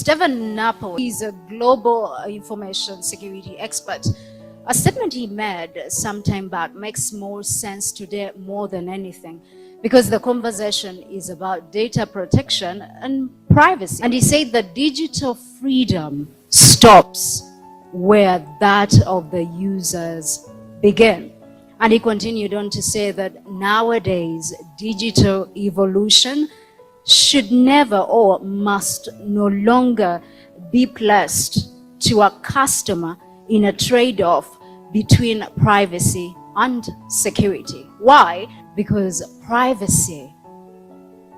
Stephen Napoli is a global information security expert. A statement he made some time back makes more sense today more than anything, because the conversation is about data protection and privacy. And he said that digital freedom stops where that of the users begin. And he continued on to say that nowadays digital evolution should never or must no longer be placed to a customer in a trade-off between privacy and security. Why? Because privacy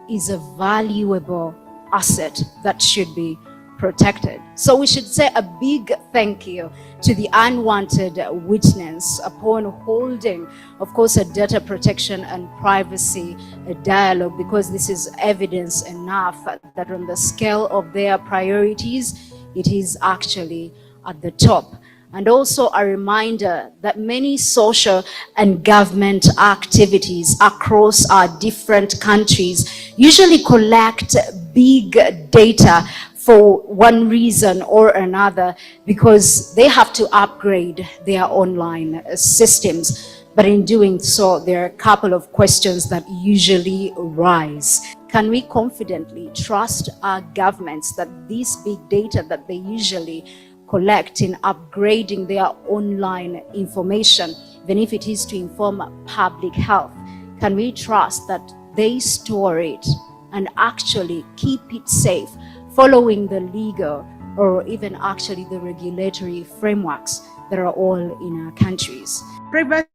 is a valuable asset that should be protected. So we should say a big thank you to the unwanted witness upon holding, of course, a data protection and privacy dialogue, because this is evidence enough that on the scale of their priorities, it is actually at the top. And also a reminder that many social and government activities across our different countries usually collect big data for one reason or another, because they have to upgrade their online systems. But in doing so, there are a couple of questions that usually arise. Can we confidently trust our governments that this big data that they usually collect in upgrading their online information, even if it is to inform public health, can we trust that they store it and actually keep it safe, following the legal or even actually the regulatory frameworks that are all in our countries? Privacy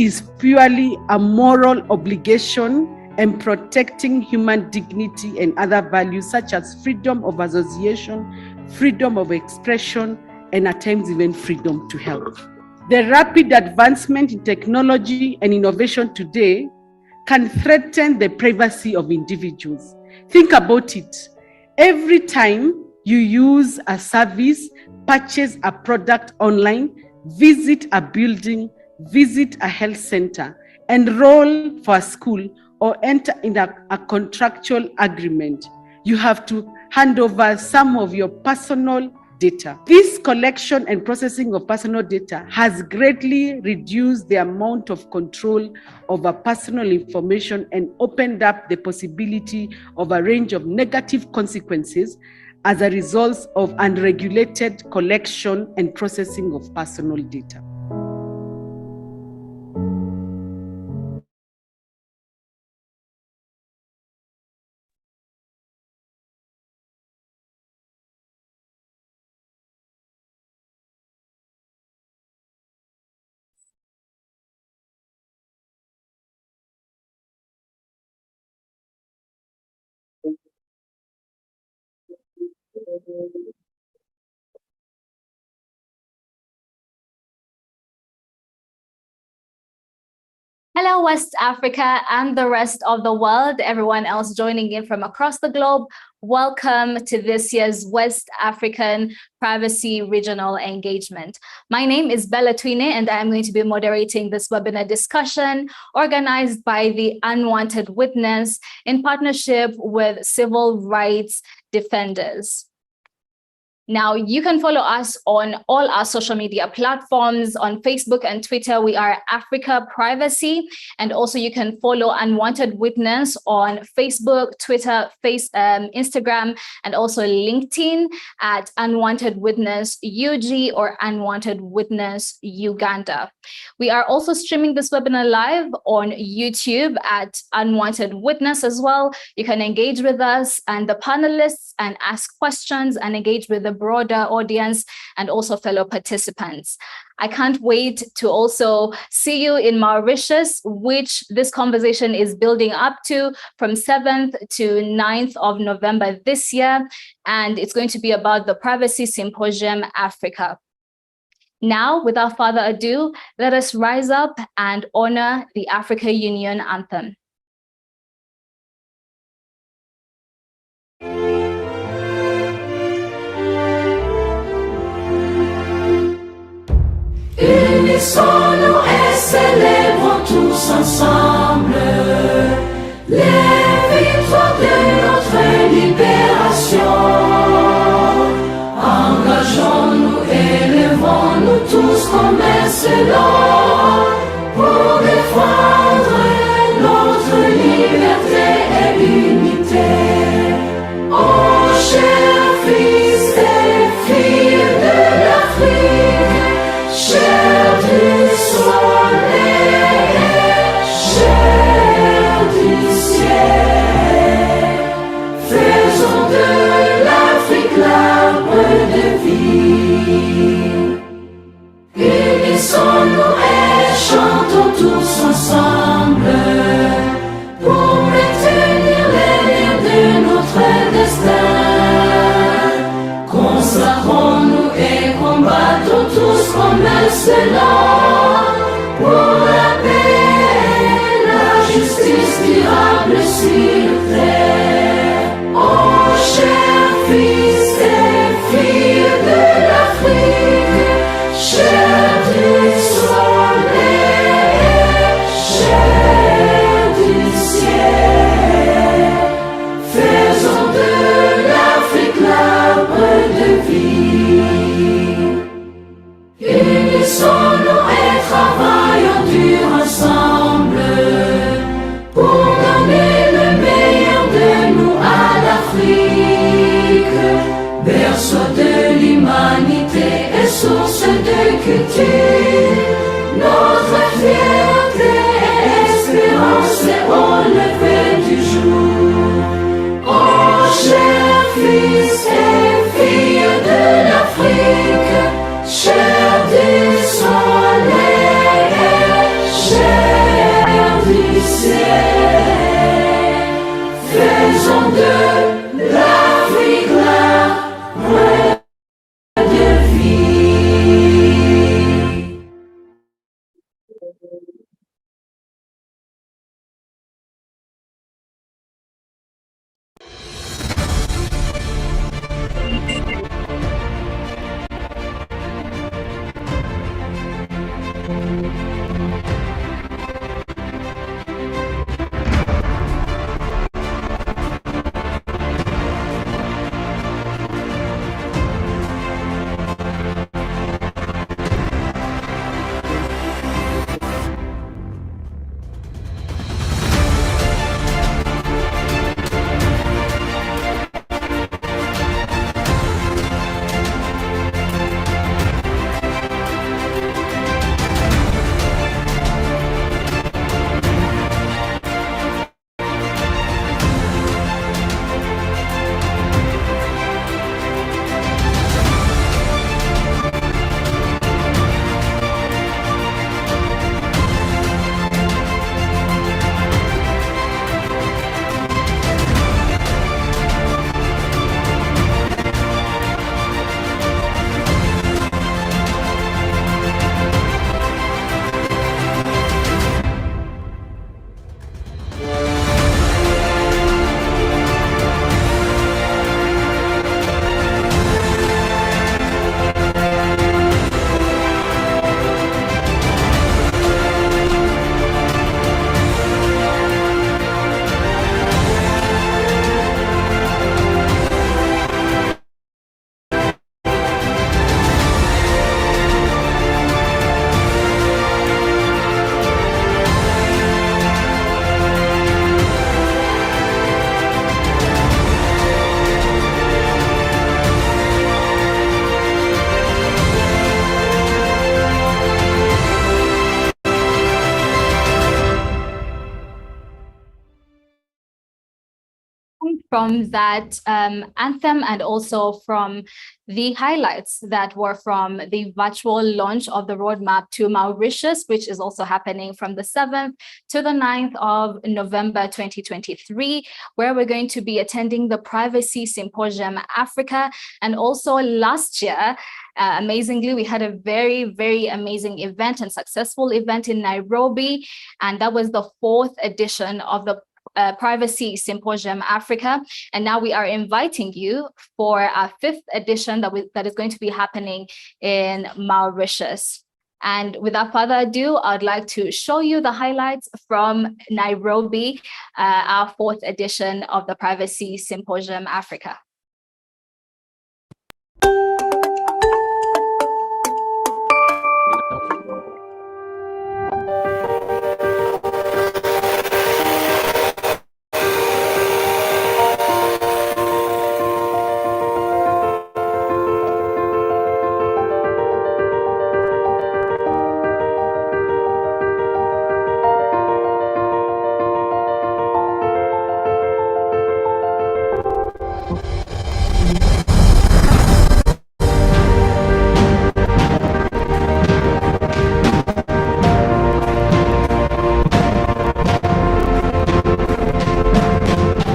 is purely a moral obligation, and protecting human dignity and other values such as freedom of association, freedom of expression, and at times even freedom to health. The rapid advancement in technology and innovation today can threaten the privacy of individuals. Think about it. Every time you use a service, purchase a product online, visit a building, visit a health center, enroll for a school, or enter in a contractual agreement, you have to hand over some of your personal data. This collection and processing of personal data has greatly reduced the amount of control over personal information and opened up the possibility of a range of negative consequences as a result of unregulated collection and processing of personal data. Hello, West Africa and the rest of the world, everyone else joining in from across the globe. Welcome to this year's West African Privacy Regional Engagement. My name is Bella Twine, and I am going to be moderating this webinar discussion organized by the Unwanted Witness in partnership with civil rights defenders. Now, you can follow us on all our social media platforms. On Facebook and Twitter, we are Africa Privacy. And also you can follow Unwanted Witness on Facebook, Twitter, Instagram, and also LinkedIn at Unwanted Witness UG or Unwanted Witness Uganda. We are also streaming this webinar live on YouTube at Unwanted Witness as well. You can engage with us and the panelists and ask questions and engage with the broader audience and also fellow participants. I can't wait to also see you in Mauritius, which this conversation is building up to from 7th to 9th of November this year. And it's going to be about the Privacy Symposium Africa. Now, without further ado, let us rise up and honor the Africa Union Anthem. Unissons-nous et célébrons tous ensemble les victoires de notre libération. excellent pour la paix et la justice durable sur terre. Oh, chers fils et filles de l'Afrique, chers du soleil, chers du ciel, faisons de l'Afrique l'arbre de vie. Unissons-nous et travaillons dur ensemble pour donner le meilleur de nous à l'Afrique, berceau de l'humanité et source de culture, notre fierté et espérance est au lever du jour. Oh, chers fils et filles de l'Afrique, chers du soleil, chers du ciel, faisons de l'Afrique l'arbre de vie. From that anthem and also from the highlights that were from the virtual launch of the roadmap to Mauritius, which is also happening from the 7th to the 9th of November 2023, where we're going to be attending the Privacy Symposium Africa. And also last year, amazingly, we had a very, very amazing event and successful event in Nairobi. And that was the 4th edition of the Privacy Symposium Africa. And now we are inviting you for our 5th edition that is going to be happening in Mauritius. And without further ado, I'd like to show you the highlights from Nairobi, our 4th edition of the Privacy Symposium Africa.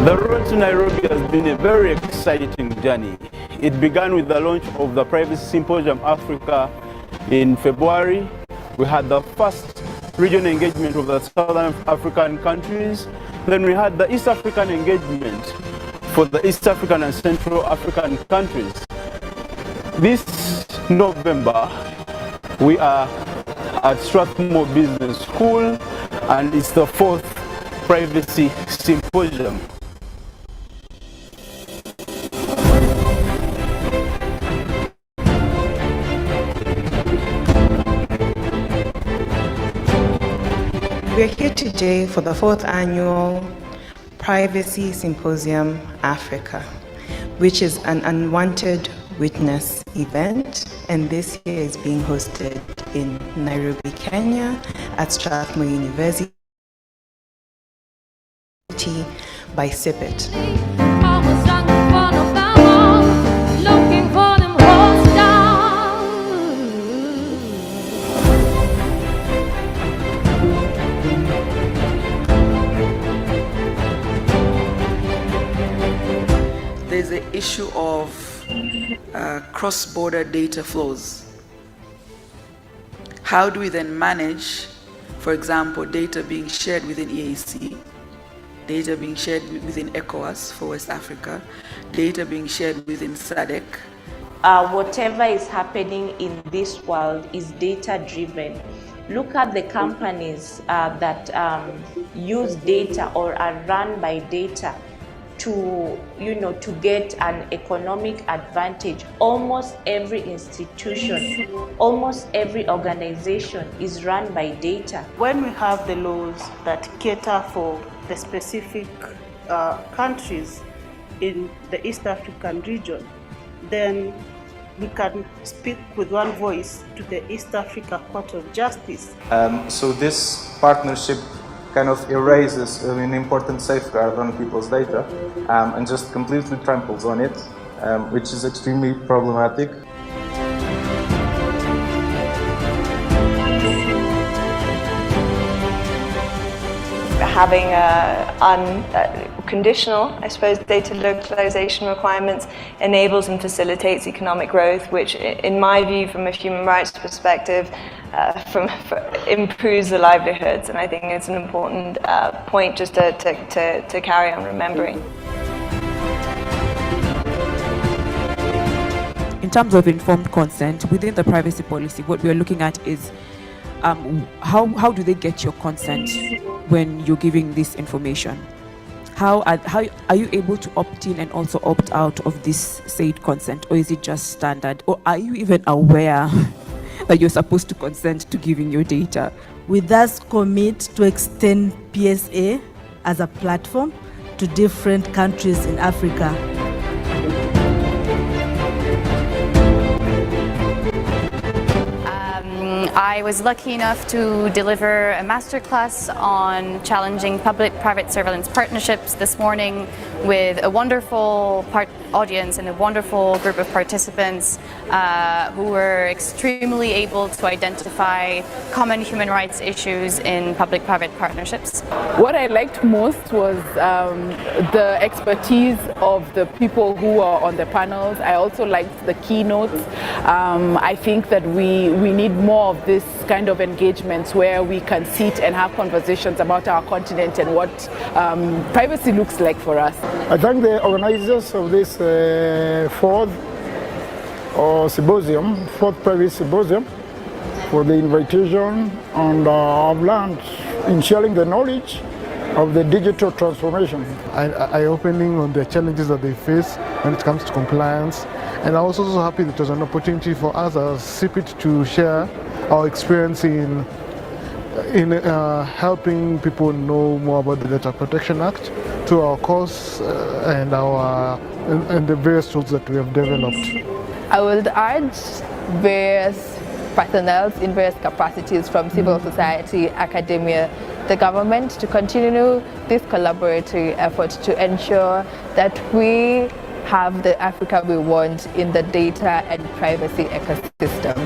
The road to Nairobi has been a very exciting journey. It began with the launch of the Privacy Symposium Africa In February, we had the first regional engagement of the Southern African countries. Then we had the East African engagement for the East African and Central African countries. This November, we are at Strathmore Business School, and it's the 4th Privacy Symposium. We're here today for the 4th annual Privacy Symposium Africa, which is an unwanted witness event, and this year is being hosted in Nairobi, Kenya at Strathmore University by CIPIT. There's the issue of cross-border data flows. How do we then manage, for example, data being shared within EAC, data being shared within ECOWAS for West Africa, data being shared within SADC? Whatever is happening in this world is data-driven. Look at the companies that use data or are run by data to get an economic advantage. Almost every institution, almost every organization is run by data. When we have the laws that cater for the specific countries in the East African region, then we can speak with one voice to the East Africa Court of Justice. So this partnership kind of erases an important safeguard on people's data and just completely tramples on it, which is extremely problematic. Having unconditional, I suppose, data localization requirements enables and facilitates economic growth, which, in my view, from a human rights perspective, improves the livelihoods. And I think it's an important point just to carry on remembering. In terms of informed consent, within the privacy policy, what we are looking at is how do they get your consent when you're giving this information? How are you able to opt in and also opt out of this said consent, or is it just standard? Or are you even aware that you're supposed to consent to giving your data? We thus commit to extend PSA as a platform to different countries in Africa. I was lucky enough to deliver a masterclass on challenging public-private surveillance partnerships this morning with a wonderful audience and a wonderful group of participants who were extremely able to identify common human rights issues in public-private partnerships. What I liked most was the expertise of the people who are on the panels. I also liked the keynotes. I think that we need more of this kind of engagements where we can sit and have conversations about our continent and what privacy looks like for us. I thank the organizers of this fourth Privacy Symposium for the invitation, and I've learned in sharing the knowledge of the digital transformation. Eye-opening on the challenges that they face when it comes to compliance, and I'm also so happy that it was an opportunity for us as CIPIT to share our experience in helping people know more about the Data Protection Act to our course and the various tools that we have developed. I would urge various personnel in various capacities from civil society, academia, the government to continue this collaborative effort to ensure that we have the Africa we want in the data and privacy ecosystem.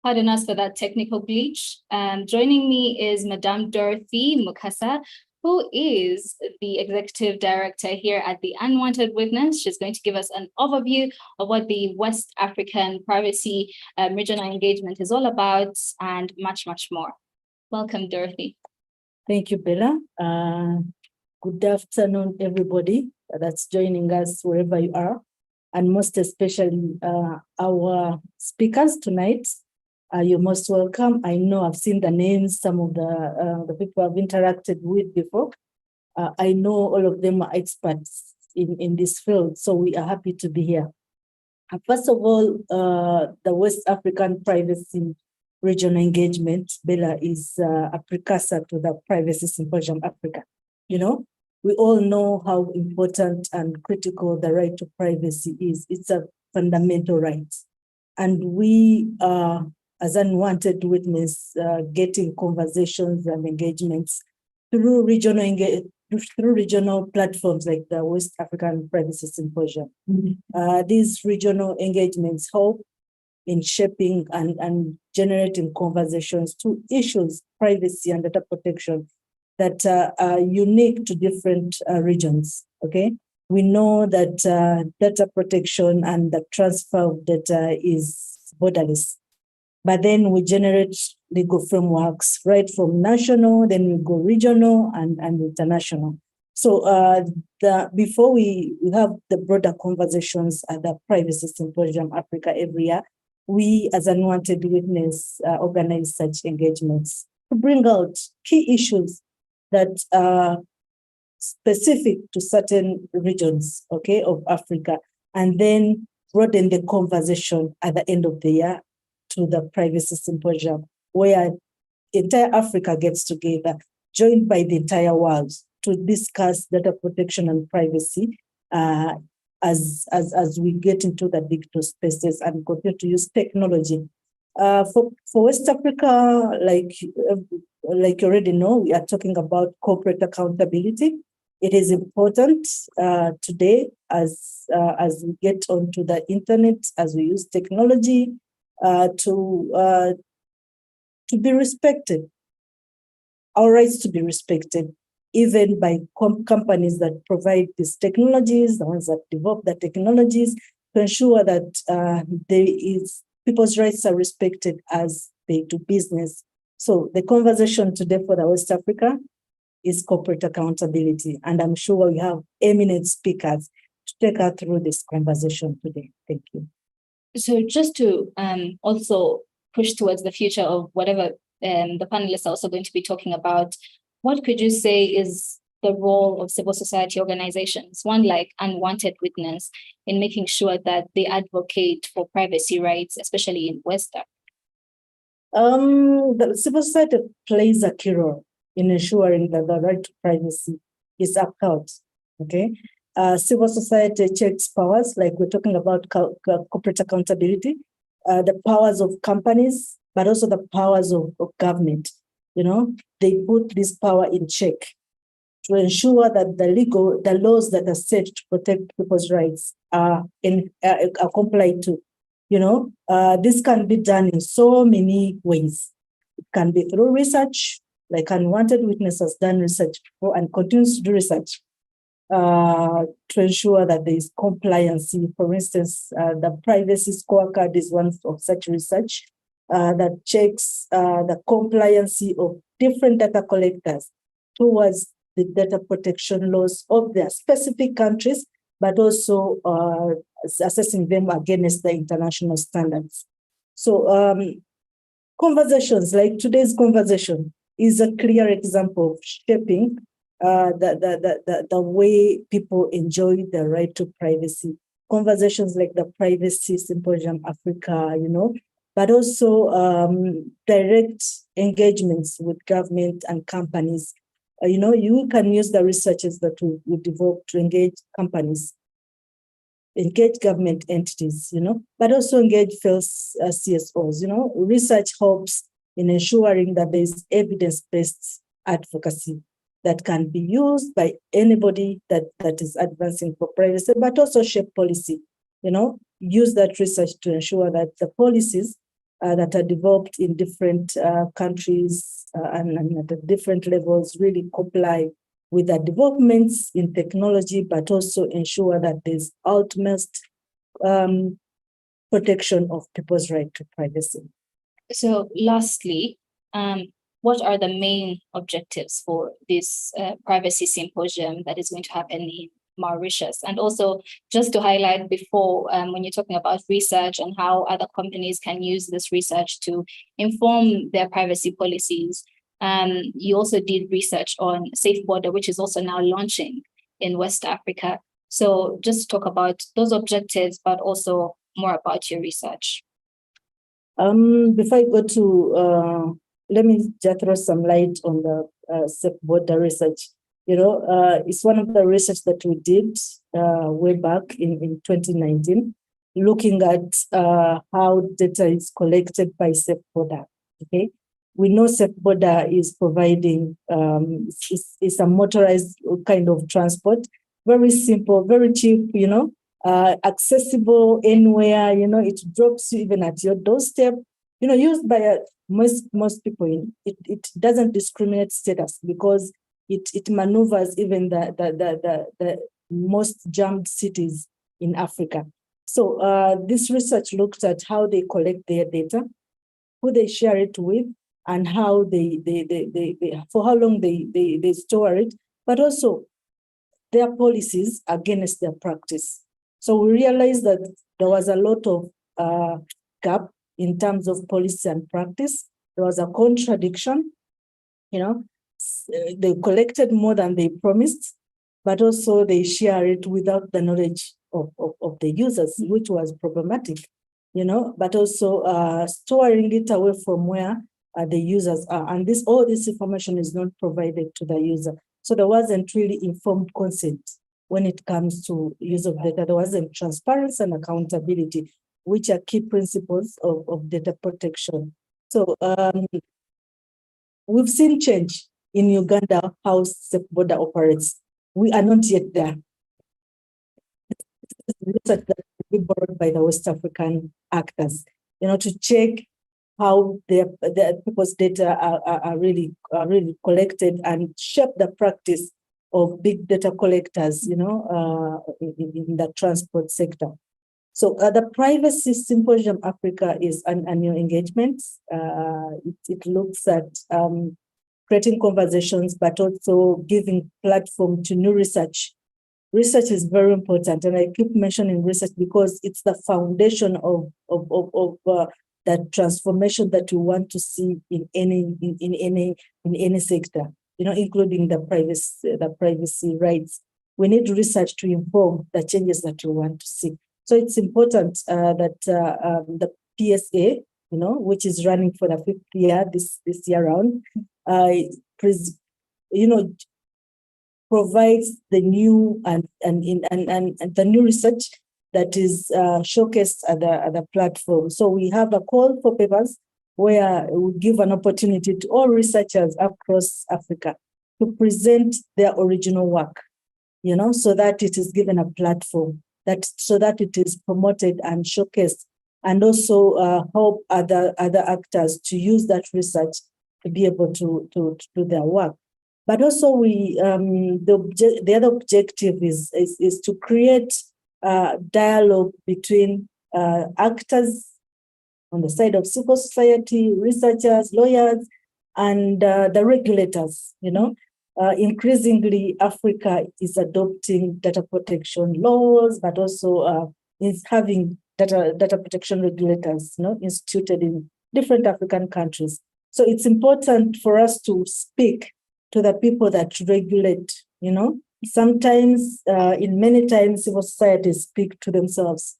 Pardon us for that technical glitch. Joining me is Madame Dorothy Mukasa, who is the executive director here at the Unwanted Witness. She's going to give us an overview of what the West African Privacy Regional Engagement is all about and much, much more. Welcome, Dorothy. Thank you, Bella. Good afternoon, everybody that's joining us wherever you are, and most especially our speakers tonight. You're most welcome. I know I've seen the names, some of the people I've interacted with before. I know all of them are experts in this field, so we are happy to be here. First of all, the West African Privacy Regional Engagement, Bella, is a precursor to the Privacy Symposium Africa. You know, we all know how important and critical the right to privacy is. It's a fundamental right. And we are, as Unwanted Witness, getting conversations and engagements through regional platforms like the West African Privacy Symposium. These regional engagements help in shaping and generating conversations to issues, privacy and data protection that are unique to different regions, okay? We know that data protection and the transfer of data is borderless, but then we generate legal frameworks right from national, then we go regional and international. So before we have the broader conversations at the Privacy Symposium Africa every year, we as Unwanted Witness organize such engagements to bring out key issues that are specific to certain regions, okay, of Africa, and then broaden the conversation at the end of the year to the Privacy Symposium, where entire Africa gets together, joined by the entire world, to discuss data protection and privacy as we get into the digital spaces and continue to use technology. For West Africa, like you already know, we are talking about corporate accountability. It is important today as we get onto the internet, as we use technology to be respected. Our rights to be respected, even by companies that provide these technologies, the ones that develop the technologies, to ensure that people's rights are respected as they do business. So the conversation today for the West Africa is corporate accountability. And I'm sure we have eminent speakers to take us through this conversation today. Thank you. So just to also push towards the future of whatever the panelists are also going to be talking about, what could you say is the role of civil society organizations, one like Unwanted Witness, in making sure that they advocate for privacy rights, especially in West Africa? The civil society plays a key role in ensuring that the right to privacy is upheld, okay? Civil society checks powers, like we're talking about corporate accountability, the powers of companies, but also the powers of government. You know, they put this power in check to ensure that the laws that are set to protect people's rights are complied to. You know, this can be done in so many ways. It can be through research, like Unwanted Witness has done research before and continues to do research to ensure that there is compliance. For instance, the privacy scorecard is one of such research that checks the compliance of different data collectors towards the data protection laws of their specific countries, but also assessing them against the international standards. So conversations like today's conversation is a clear example of shaping the way people enjoy the right to privacy. Conversations like the Privacy Symposium Africa, you know, but also direct engagements with government and companies. You know, you can use the researches that we develop to engage companies, engage government entities, you know, but also engage CSOs. You know, research helps in ensuring that there is evidence-based advocacy that can be used by anybody that is advancing for privacy, but also shape policy. You know, use that research to ensure that the policies that are developed in different countries and at different levels really comply with the developments in technology, but also ensure that there's utmost protection of people's right to privacy. So lastly, what are the main objectives for this privacy symposium that is going to happen in Mauritius? And also, just to highlight before, when you're talking about research and how other companies can use this research to inform their privacy policies, you also did research on Safe Border, which is also now launching in West Africa. So just talk about those objectives, but also more about your research. Before I go to, let me just throw some light on the Safe Border research. It's one of the research that we did way back in 2019, looking at how data is collected by Safe Border. Okay, we know Safe Border is providing it's a motorized kind of transport, very simple, very cheap. Accessible anywhere. It drops you even at your doorstep. Used by most people. It doesn't discriminate status because it maneuvers even the most jammed cities in Africa. So this research looked at how they collect their data, who they share it with, and how they for how long they store it, but also their policies against their practice. So we realized that there was a lot of gap in terms of policy and practice. There was a contradiction. They collected more than they promised, but also they share it without the knowledge of the users, which was problematic. But also storing it away from where the users are, and all this information is not provided to the user. So there wasn't really informed consent when it comes to use of data. There wasn't transparency and accountability, which are key principles of data protection. So we've seen change in Uganda, how Safe Border operates. We are not yet there. Research that will be borrowed by the West African actors, to check how their people's data are really collected and shape the practice of big data collectors, in the transport sector. So the Privacy Symposium Africa is an annual engagement. It looks at creating conversations, but also giving platform to new research. Research is very important, and I keep mentioning research because it's the foundation of that transformation that we want to see in any sector, including the privacy rights. We need research to inform the changes that we want to see. So it's important that the PSA, which is running for the 5th year this year round, provides the new and the new research that is showcased at the platform. So we have a call for papers where we give an opportunity to all researchers across Africa to present their original work, so that it is given a platform, so that it is promoted and showcased, and also help other actors to use that research to be able to do their work. But also the other objective is to create dialogue between actors on the side of civil society, researchers, lawyers, and the regulators. Increasingly, Africa is adopting data protection laws, but also is having data protection regulators, instituted in different African countries. So it's important for us to speak to the people that regulate. Sometimes, in many times, civil societies speak to themselves.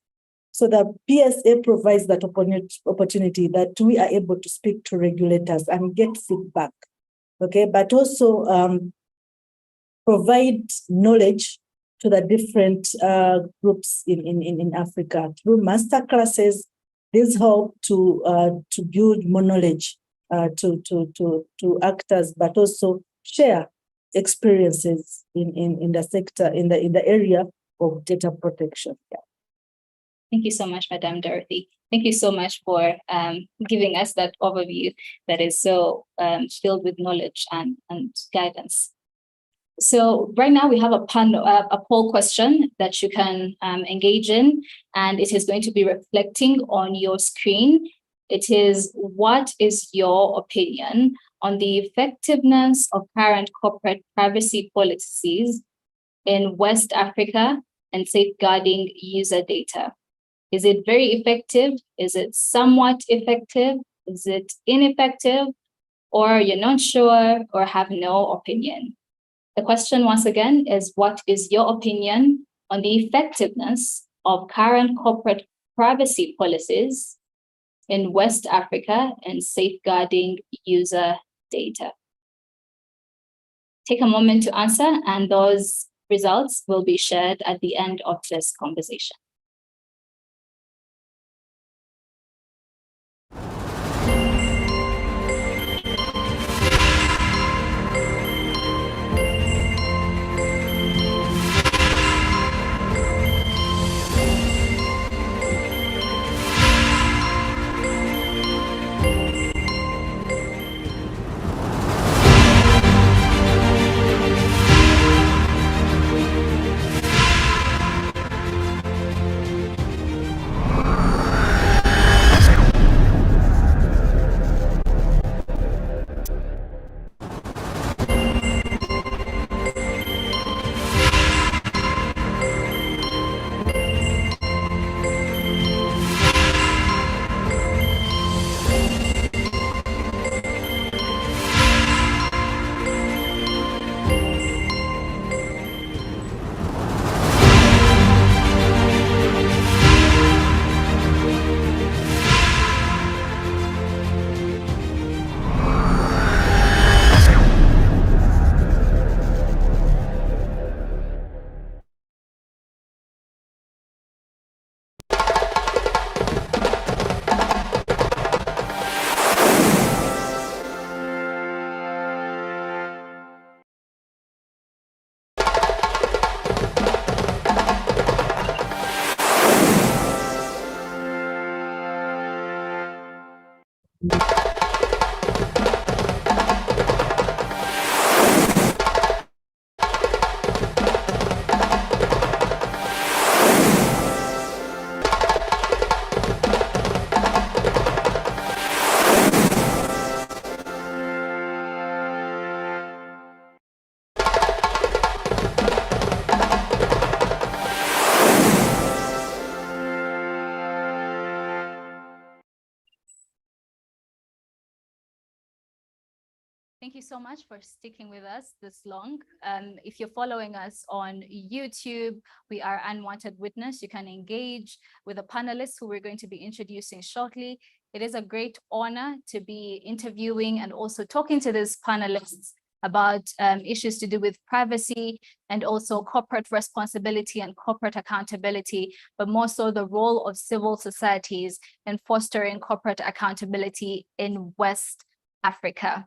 So the PSA provides that opportunity that we are able to speak to regulators and get feedback. Okay, but also provide knowledge to the different groups in Africa through master classes. This help to build more knowledge to actors, but also share experiences in the sector, in the area of data protection. Yeah. Thank you so much, Madam Dorothy. Thank you so much for giving us that overview that is so filled with knowledge and guidance. So right now we have a poll question that you can engage in, and it is going to be reflecting on your screen. It is, what is your opinion on the effectiveness of current corporate privacy policies in West Africa and safeguarding user data? Is it very effective? Is it somewhat effective? Is it ineffective? Or you're not sure or have no opinion? The question once again is, what is your opinion on the effectiveness of current corporate privacy policies in West Africa and safeguarding user data? Take a moment to answer, and those results will be shared at the end of this conversation. Thank you so much for sticking with us this long. If you're following us on YouTube, we are Unwanted Witness. You can engage with the panelists who we're going to be introducing shortly. It is a great honor to be interviewing and also talking to these panelists about issues to do with privacy and also corporate responsibility and corporate accountability, but more so the role of civil societies in fostering corporate accountability in West Africa.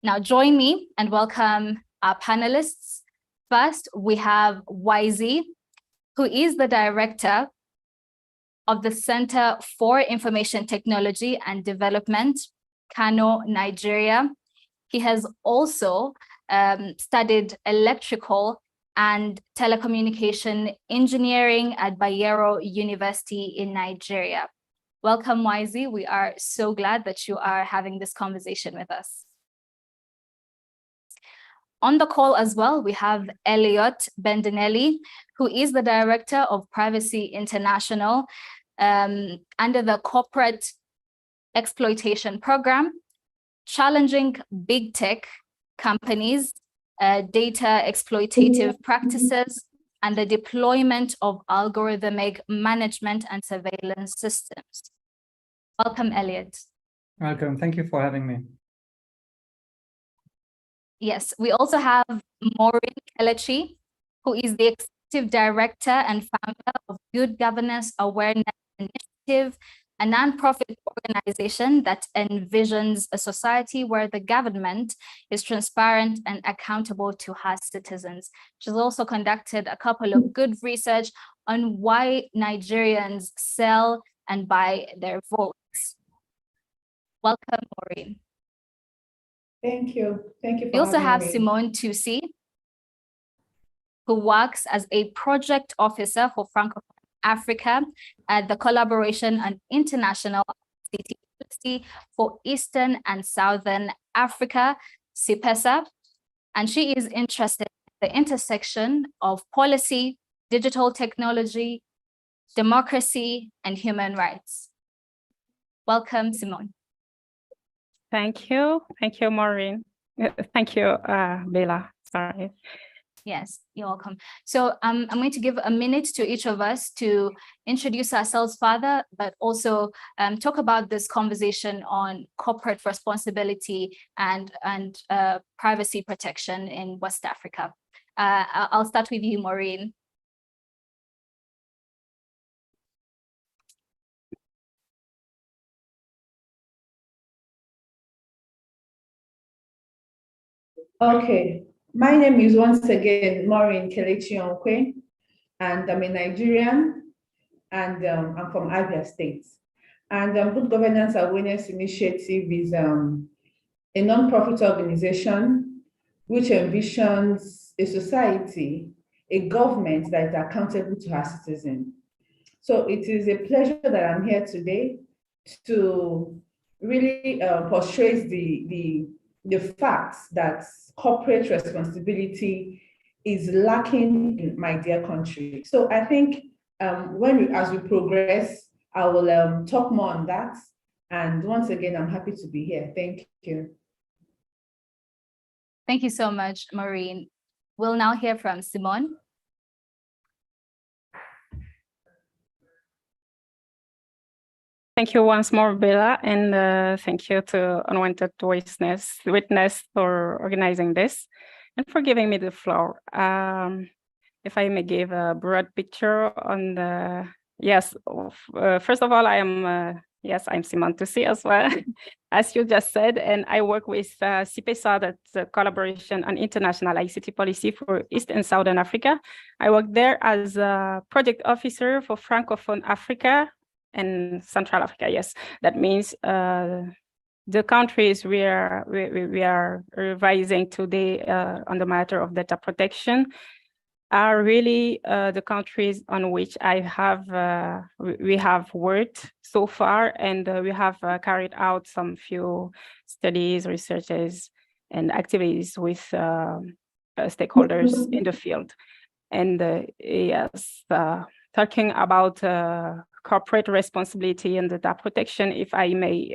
Now join me and welcome our panelists. First, we have YZ, who is the director of the Center for Information Technology and Development, Kano, Nigeria. He has also studied electrical and telecommunication engineering at Bayero University in Nigeria. Welcome, YZ. We are so glad that you are having this conversation with us. On the call as well, we have Elliot Bendinelli, who is the Director of Privacy International under the Corporate Exploitation Program, challenging big tech companies, data exploitative practices, and the deployment of algorithmic management and surveillance systems. Welcome, Elliot. Welcome. Thank you for having me. Yes, we also have Maureen Kelechi, who is the Executive Director and founder of Good Governance Awareness Initiative, a nonprofit organization that envisions a society where the government is transparent and accountable to her citizens. She's also conducted a couple of good research on why Nigerians sell and buy their votes. Welcome, Maureen. Thank you. Thank you for We also having have me. Simone Tusi, who works as a project officer for Francophone Africa at the Collaboration and International City for Eastern and Southern Africa, CIPESA. And she is interested in the intersection of policy, digital technology, democracy, and human rights. Welcome, Simone. Thank you. Thank you, Maureen. Thank you, Bella. Sorry. Yes, you're welcome. So I'm going to give a minute to each of us to introduce ourselves further, but also talk about this conversation on corporate responsibility and privacy protection in West Africa. I'll start with you, Maureen. Okay, my name is once again Maureen Kelechi Onkwe, and I'm a Nigerian, and I'm from Abia State. And Good Governance Awareness Initiative is a non-profit organization which envisions a society, a government that is accountable to her citizens. So it is a pleasure that I'm here today to really portray the facts that corporate responsibility is lacking in my dear country. So I think as we progress, I will talk more on that. And once again, I'm happy to be here. Thank you. Thank you so much, Maureen. We'll now hear from Simone. Thank you once more, Bella, and thank you to Unwanted Witness for organizing this and for giving me the floor. If I may give a broad picture on the, yes, first of all, I'm Simone Tusi as well, as you just said, and I work with CIPESA, that's the Collaboration on International ICT Policy for East and Southern Africa. I work there as a project officer for Francophone Africa and Central Africa. Yes, that means the countries we are revising today on the matter of data protection are really the countries on which we have worked so far, and we have carried out some few studies, researches, and activities with stakeholders in the field. And yes, talking about corporate responsibility and data protection, if I may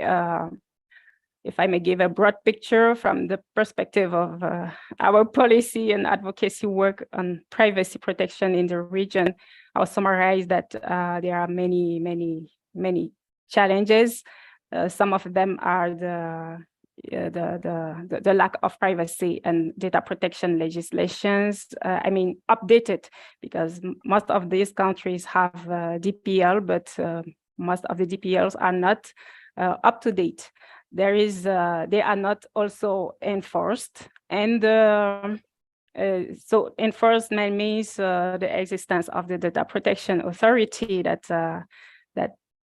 give a broad picture from the perspective of our policy and advocacy work on privacy protection in the region, I'll summarize that there are many challenges. Some of them are the lack of privacy and data protection legislations. Updated, because most of these countries have DPL, but most of the DPLs are not up to date. They are not also enforced, and so enforcement means the existence of the data protection authority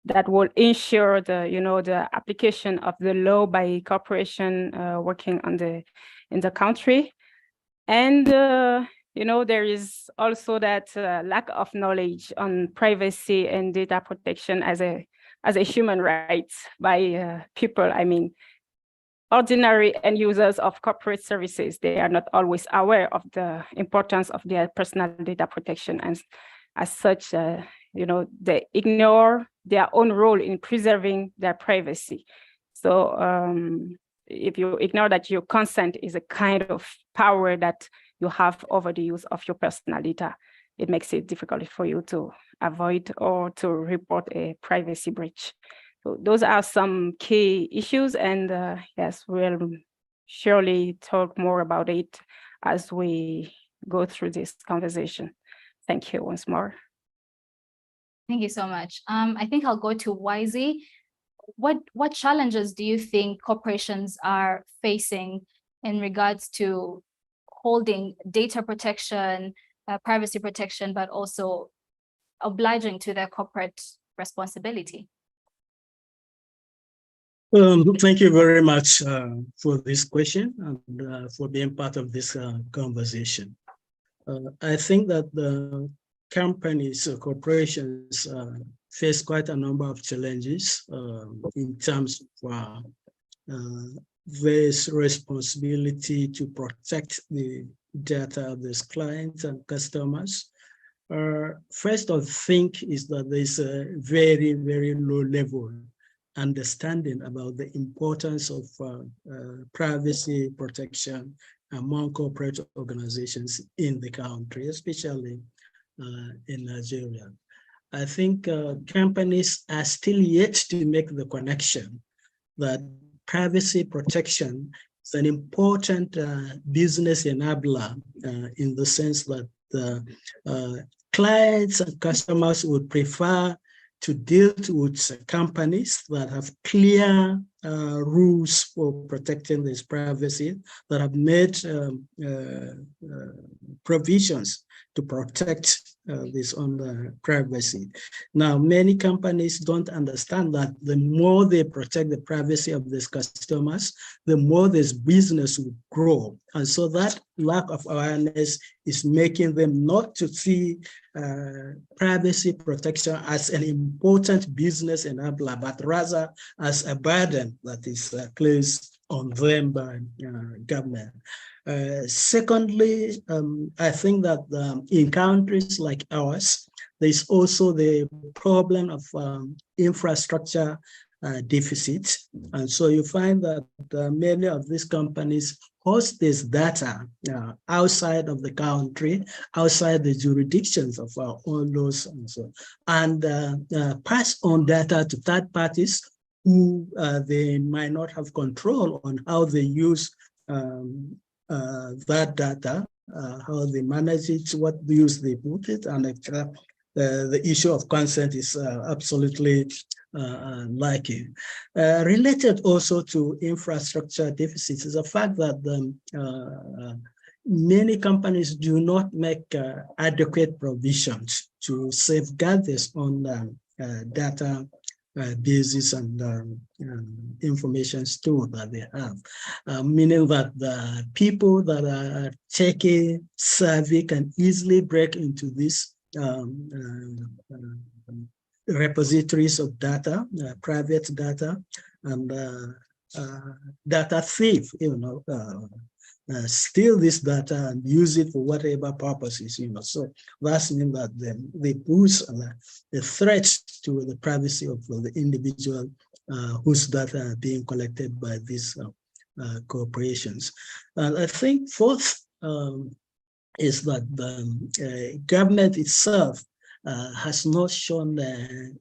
that will ensure the application of the law by corporation working in the country. And there is also that lack of knowledge on privacy and data protection as a human right by people. Ordinary end users of corporate services, they are not always aware of the importance of their personal data protection, and as such, they ignore their own role in preserving their privacy. So if you ignore that your consent is a kind of power that you have over the use of your personal data, it makes it difficult for you to avoid or to report a privacy breach. So those are some key issues, and yes, we'll surely talk more about it as we go through this conversation. Thank you once more. Thank you so much. I think I'll go to YZ. What challenges do you think corporations are facing in regards to holding data protection, privacy protection, but also obliging to their corporate responsibility? Thank you very much for this question and for being part of this conversation. I think that the companies or corporations face quite a number of challenges in terms of various responsibility to protect the data of these clients and customers. First, I think is that there's a very, very low level understanding about the importance of privacy protection among corporate organizations in the country, especially in Nigeria. I think companies are still yet to make the connection that privacy protection is an important business enabler in the sense that clients and customers would prefer to deal with companies that have clear rules for protecting this privacy, that have made provisions to protect this on the privacy. Now, many companies don't understand that the more they protect the privacy of these customers, the more this business will grow. And so that lack of awareness is making them not to see privacy protection as an important business enabler, but rather as a burden that is placed on them by government. Secondly, I think that in countries like ours, there's also the problem of infrastructure deficit. And so you find that many of these companies host this data outside of the country, outside the jurisdictions of our own laws and so on, and pass on data to third parties who they might not have control on how they use that data, how they manage it, what use they put it, and the issue of consent is absolutely lacking. Related also to infrastructure deficits is the fact that many companies do not make adequate provisions to safeguard this on data basis and information store that they have, meaning that the people that are taking survey can easily break into this repositories of data, private data, and data thief, steal this data and use it for whatever purposes, So that's mean that they pose a threat to the privacy of the individual whose data are being collected by these corporations. And I think fourth is that the government itself has not shown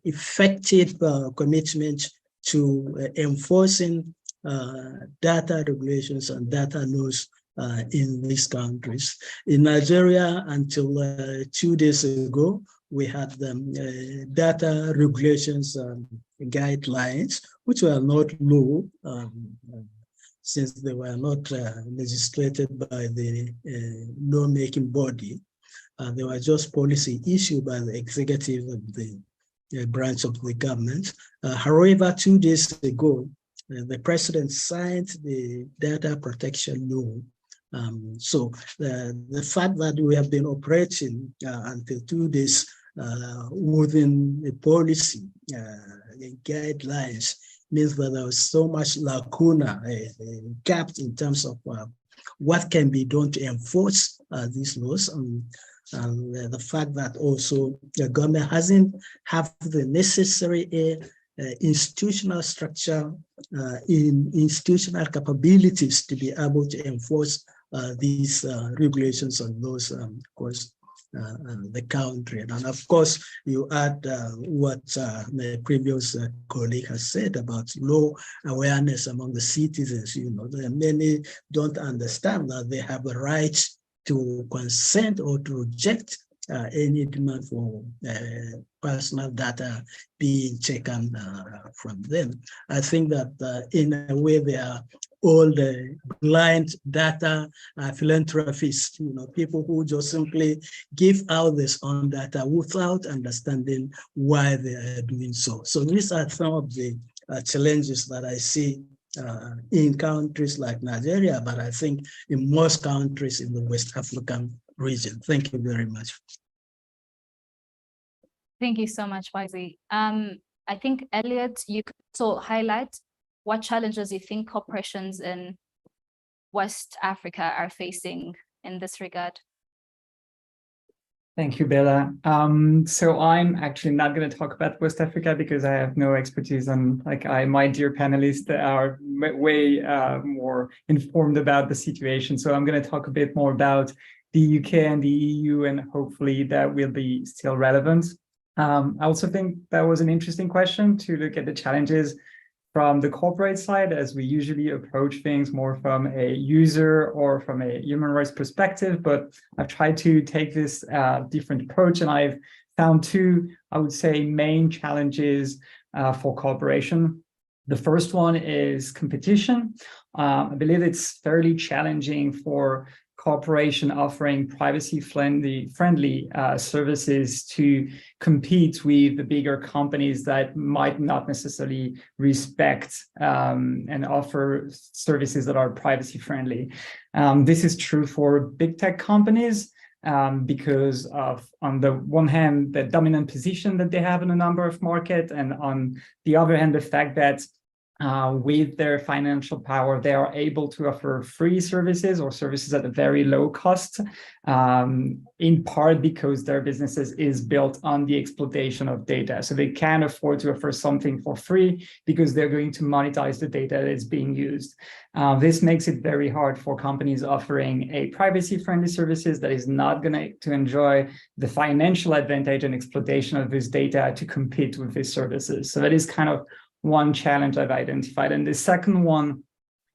effective commitment to enforcing data regulations and data laws in these countries. In Nigeria, until 2 days ago, we had data regulations guidelines, which were not law, since they were not legislated by the lawmaking body. They were just policy issued by the executive of the branch of the government. However, 2 days ago, the president signed the data protection law. So the fact that we have been operating until 2 days within the policy guidelines means that there was so much lacuna, gaps in terms of what can be done to enforce these laws. And the fact that also the government hasn't have the necessary institutional structure, institutional capabilities to be able to enforce these regulations on those, of course, the country. And of course, you add what the previous colleague has said about low awareness among the citizens. Many don't understand that they have a right to consent or to reject any demand for personal data being taken from them. I think that in a way they are all the blind data philanthropists, people who just simply give out this own data without understanding why they are doing so. So these are some of the challenges that I see in countries like Nigeria, but I think in most countries in the West African region. Thank you very much. Thank you so much, Wisey. I think, Elliot, you could also highlight what challenges you think corporations in West Africa are facing in this regard. Thank you, Bella. So I'm actually not going to talk about West Africa because I have no expertise on, my dear panelists are way more informed about the situation. So I'm going to talk a bit more about the UK and the EU, and hopefully that will be still relevant. I also think that was an interesting question to look at the challenges from the corporate side, as we usually approach things more from a user or from a human rights perspective, but I've tried to take this different approach, and I've found two, I would say, main challenges for cooperation. The first one is competition. I believe it's fairly challenging for cooperation offering privacy-friendly services to compete with the bigger companies that might not necessarily respect and offer services that are privacy-friendly. This is true for big tech companies because of, on the one hand, the dominant position that they have in a number of markets, and on the other hand, the fact that with their financial power, they are able to offer free services or services at a very low cost, in part because their businesses is built on the exploitation of data. So they can afford to offer something for free because they're going to monetize the data that is being used. This makes it very hard for companies offering a privacy-friendly services that is not going to enjoy the financial advantage and exploitation of this data to compete with these services. So that is kind of one challenge I've identified. And the second one,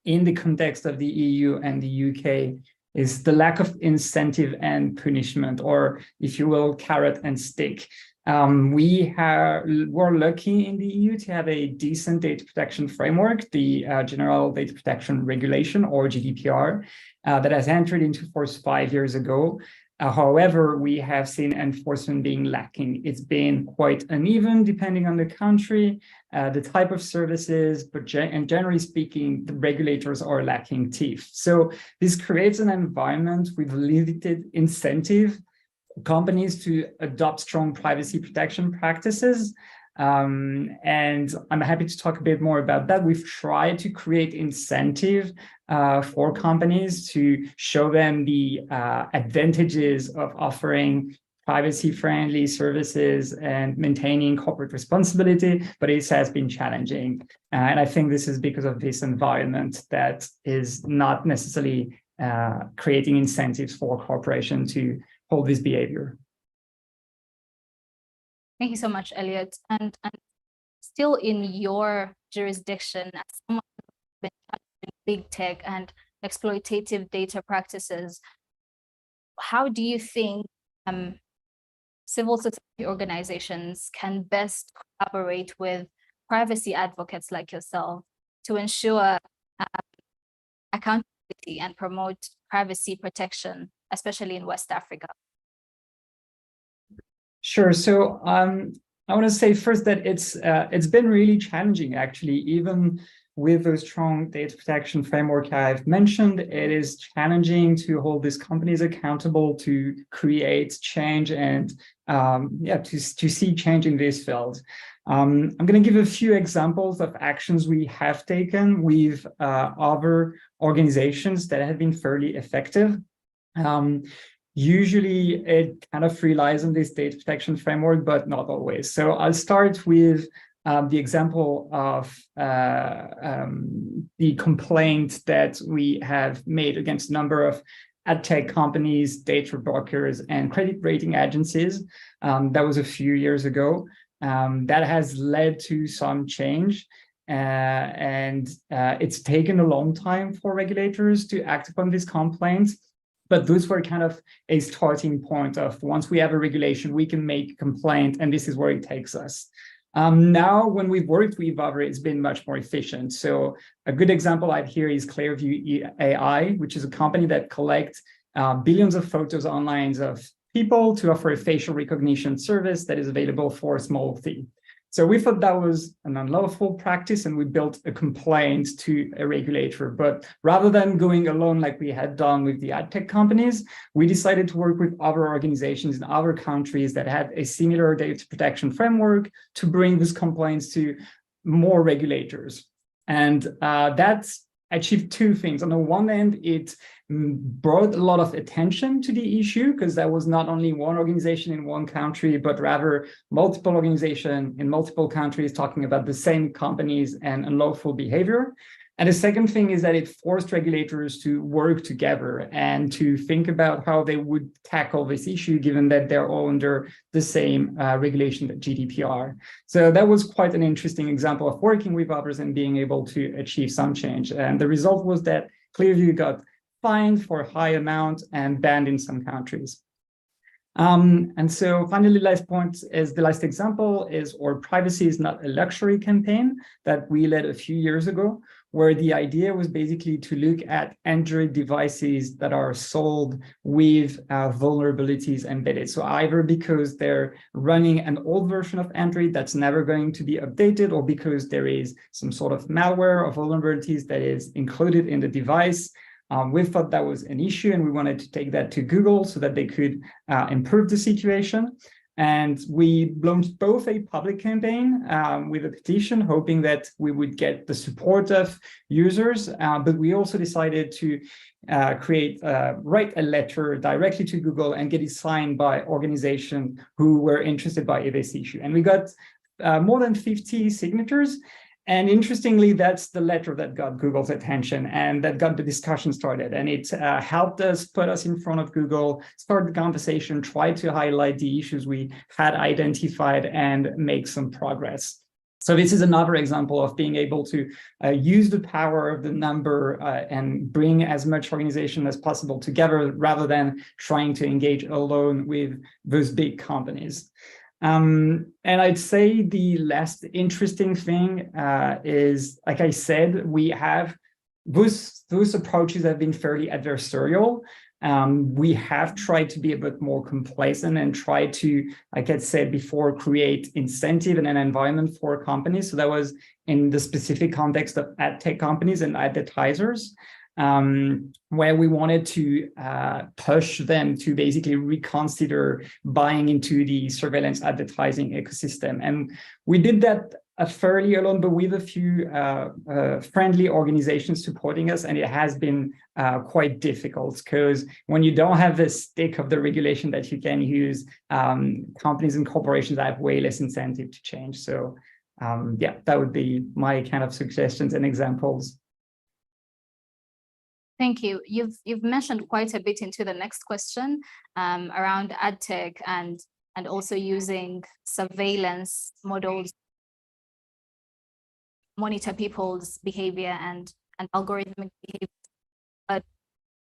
in the context of the EU and the UK, is the lack of incentive and punishment, or if you will, carrot and stick. We're lucky in the EU to have a decent data protection framework, the General Data Protection Regulation, or GDPR, that has entered into force 5 years ago. However, we have seen enforcement being lacking. It's been quite uneven depending on the country, the type of services, but generally speaking, the regulators are lacking teeth. So this creates an environment with limited incentive for companies to adopt strong privacy protection practices. And I'm happy to talk a bit more about that. We've tried to create incentive for companies to show them the advantages of offering privacy-friendly services and maintaining corporate responsibility, but it has been challenging. And I think this is because of this environment that is not necessarily creating incentives for corporation to hold this behavior. Thank you so much, Elliot. And still in your jurisdiction, as someone who's been touching big tech and exploitative data practices, how do you think civil society organizations can best collaborate with privacy advocates like yourself to ensure accountability and promote privacy protection, especially in West Africa? Sure. So I want to say first that it's been really challenging, actually, even with the strong data protection framework I've mentioned. It is challenging to hold these companies accountable to create change and to see change in this field. I'm going to give a few examples of actions we have taken with other organizations that have been fairly effective. Usually it kind of relies on this data protection framework, but not always. So I'll start with the example of the complaint that we have made against a number of ad tech companies, data brokers, and credit rating agencies. That was a few years ago. That has led to some change. And it's taken a long time for regulators to act upon these complaints. But those were kind of a starting point of, once we have a regulation, we can make a complaint, and this is where it takes us. Now, when we've worked with other, it's been much more efficient. So a good example out here is Clearview AI, which is a company that collects billions of photos online of people to offer a facial recognition service that is available for a small fee. So we thought that was an unlawful practice, and we built a complaint to a regulator. But rather than going alone like we had done with the ad tech companies, we decided to work with other organizations in other countries that had a similar data protection framework to bring these complaints to more regulators. And that's achieved two things. On the one end, it brought a lot of attention to the issue, because there was not only one organization in one country, but rather multiple organizations in multiple countries talking about the same companies and unlawful behavior. And the second thing is that it forced regulators to work together and to think about how they would tackle this issue, given that they're all under the same regulation, the GDPR. So that was quite an interesting example of working with others and being able to achieve some change. And the result was that Clearview got fined for a high amount and banned in some countries. And so finally, last point is the last example is our Privacy is Not a Luxury campaign that we led a few years ago, where the idea was basically to look at Android devices that are sold with vulnerabilities embedded. So either because they're running an old version of Android that's never going to be updated, or because there is some sort of malware or vulnerabilities that is included in the device. We thought that was an issue, and we wanted to take that to Google so that they could improve the situation. And we launched both a public campaign with a petition, hoping that we would get the support of users, but we also decided to write a letter directly to Google and get it signed by organizations who were interested by this issue. And we got more than 50 signatures. And interestingly, that's the letter that got Google's attention and that got the discussion started. And it helped us put us in front of Google, start the conversation, try to highlight the issues we had identified and make some progress. So this is another example of being able to use the power of the number and bring as much organization as possible together, rather than trying to engage alone with those big companies. And I'd say the last interesting thing is, like I said, we have those approaches have been fairly adversarial. We have tried to be a bit more complacent and try to, like I said before, create incentive and an environment for companies. So that was in the specific context of ad tech companies and advertisers. Where we wanted to push them to basically reconsider buying into the surveillance advertising ecosystem. And we did that fairly alone, but with a few friendly organizations supporting us. And it has been quite difficult, because when you don't have the stick of the regulation that you can use, companies and corporations have way less incentive to change. So yeah, that would be my kind of suggestions and examples. Thank you. You've mentioned quite a bit into the next question around ad tech and also using surveillance models, monitor people's behavior and algorithmic behavior. But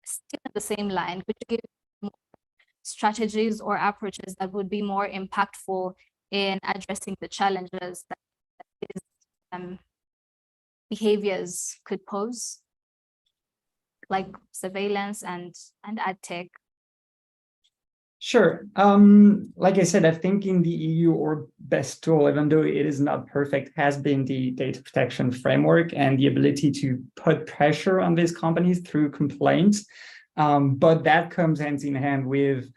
still in the same line, could you give more strategies or approaches that would be more impactful in addressing the challenges that these behaviors could pose, like surveillance and ad tech? Sure. Like I said, I think in the EU, our best tool, even though it is not perfect, has been the data protection framework and the ability to put pressure on these companies through complaints. But that comes hand in hand with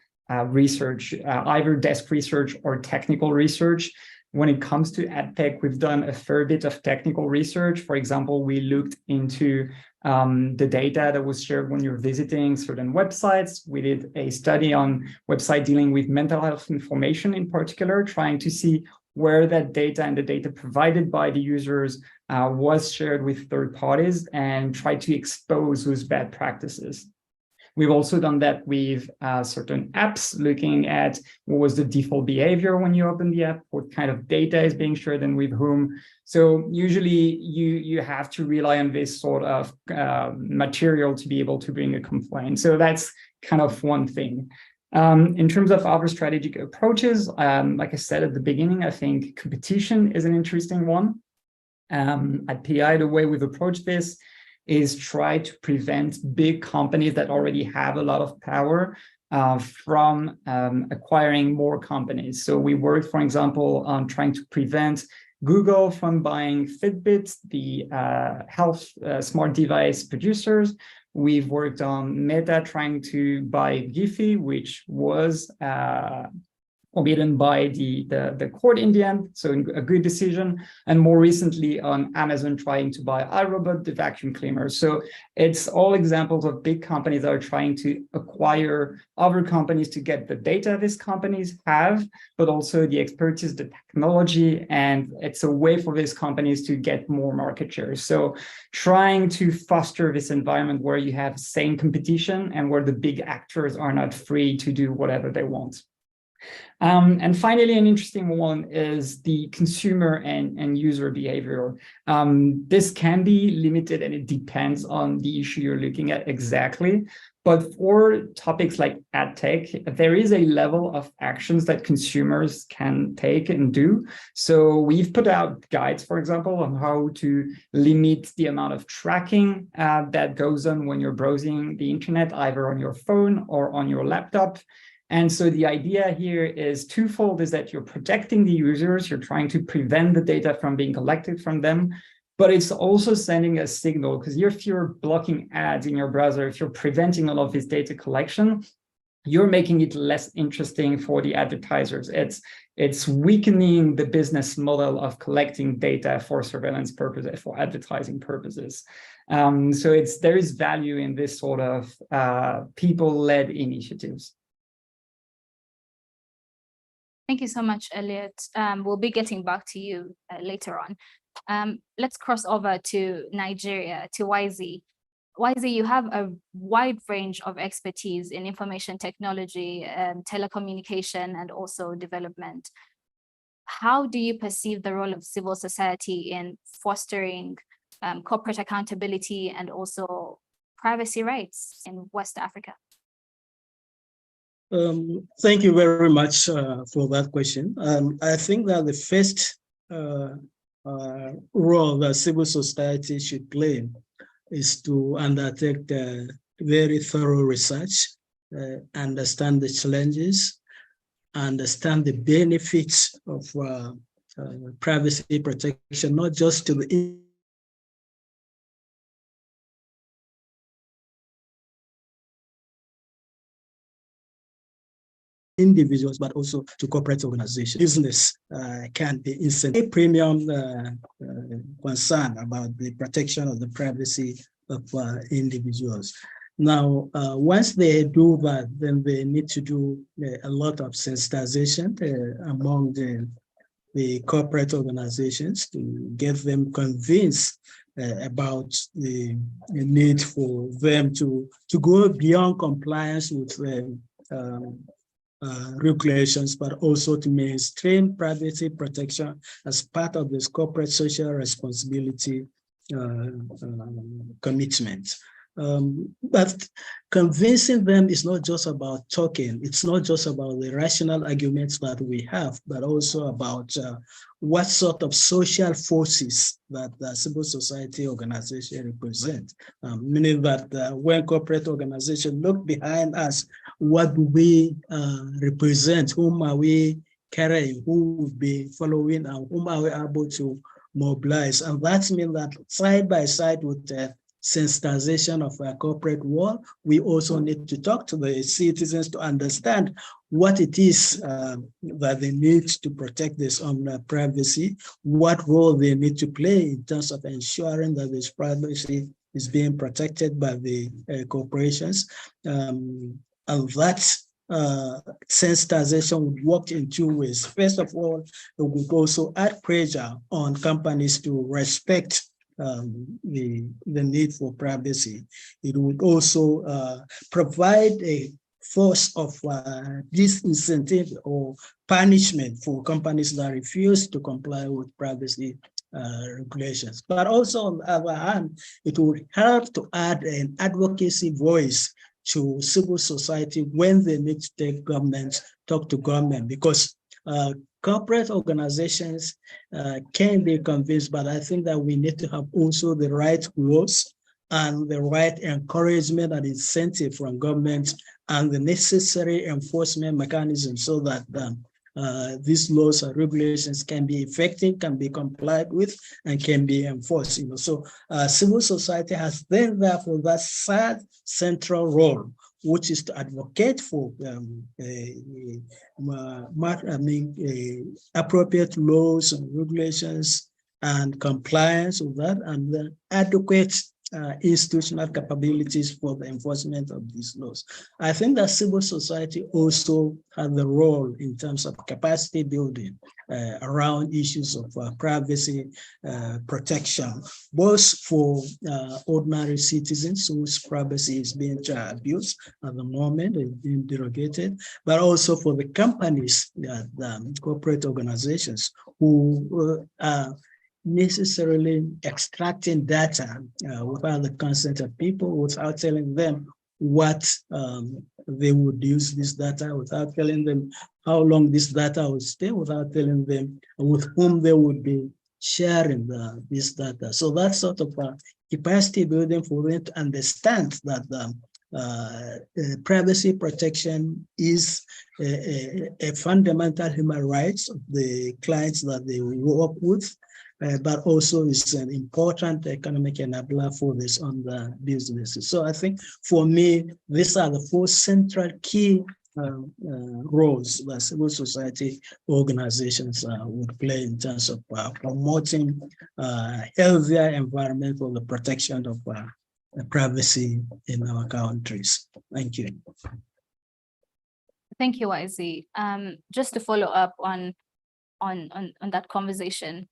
research, either desk research or technical research. When it comes to ad tech, we've done a fair bit of technical research. For example, we looked into the data that was shared when you're visiting certain websites. We did a study on website dealing with mental health information in particular, trying to see where that data and the data provided by the users was shared with third parties, and try to expose those bad practices. We've also done that with certain apps, looking at what was the default behavior when you open the app, what kind of data is being shared and with whom. So usually you have to rely on this sort of material to be able to bring a complaint. So that's kind of one thing. In terms of other strategic approaches, like I said at the beginning, I think competition is an interesting one. At PI, the way we've approached this is try to prevent big companies that already have a lot of power from acquiring more companies. So we worked, for example, on trying to prevent Google from buying Fitbit, the health smart device producers. We've worked on Meta trying to buy Giphy, which was forbidden by the court in the end, so a good decision. And more recently on Amazon trying to buy iRobot, the vacuum cleaner. So it's all examples of big companies that are trying to acquire other companies to get the data these companies have, but also the expertise, the technology, and it's a way for these companies to get more market share. So trying to foster this environment where you have same competition and where the big actors are not free to do whatever they want. And finally, an interesting one is the consumer and user behavior. This can be limited and it depends on the issue you're looking at exactly. But for topics like ad tech, there is a level of actions that consumers can take and do. So we've put out guides, for example, on how to limit the amount of tracking that goes on when you're browsing the internet, either on your phone or on your laptop. And so the idea here is twofold, is that you're protecting the users, you're trying to prevent the data from being collected from them, but it's also sending a signal, because if you're blocking ads in your browser, if you're preventing all of this data collection, you're making it less interesting for the advertisers. It's weakening the business model of collecting data for surveillance purposes, for advertising purposes. So there is value in this sort of people-led initiatives. Thank you so much, Elliot. We'll be getting back to you later on. Let's cross over to Nigeria, to YZ. YZ, you have a wide range of expertise in information technology, telecommunication, and also development. How do you perceive the role of civil society in fostering corporate accountability and also privacy rights in West Africa? Thank you very much for that question. I think that the first role that civil society should play is to undertake very thorough research, understand the challenges, understand the benefits of privacy protection, not just to the individuals, but also to corporate organizations. Business can be instantly premium concern about the protection of the privacy of individuals. Now, once they do that, then they need to do a lot of sensitization among the corporate organizations to get them convinced about the need for them to go beyond compliance with regulations, but also to mainstream privacy protection as part of this corporate social responsibility commitment. But convincing them is not just about talking. It's not just about the rational arguments that we have, but also about what sort of social forces that the civil society organization represent. Meaning that when corporate organizations look behind us, what do we represent? Whom are we carrying? Who will be following? And whom are we able to mobilize? And that means that side by side with the sensitization of our corporate world, we also need to talk to the citizens to understand what it is that they need to protect this privacy, what role they need to play in terms of ensuring that this privacy is being protected by the corporations. And that sensitization would work in two ways. First of all, it would also add pressure on companies to respect the need for privacy. It would also provide a force of disincentive or punishment for companies that refuse to comply with privacy regulations. But also, on the other hand, it would help to add an advocacy voice to civil society when they need to talk to government, because corporate organizations can be convinced, but I think that we need to have also the right rules and the right encouragement and incentive from government and the necessary enforcement mechanisms so that these laws and regulations can be effective, can be complied with, and can be enforced. So civil society has then therefore that third central role, which is to advocate for appropriate laws and regulations and compliance with that, and then adequate institutional capabilities for the enforcement of these laws. I think that civil society also has the role in terms of capacity building around issues of privacy protection, both for ordinary citizens whose privacy is being abused at the moment, is being derogated, but also for the companies, corporate organizations who are necessarily extracting data without the consent of people, without telling them what they would use this data, without telling them how long this data would stay, without telling them with whom they would be sharing this data. So that's sort of capacity building for them to understand that privacy protection is a fundamental human right of the clients that they work with, but also is an important economic enabler for this on the businesses. So I think for me, these are the four central key roles that civil society organizations would play in terms of promoting a healthier environment for the protection of privacy in our countries. Thank you. Thank you, YZ. Just to follow up on that conversation,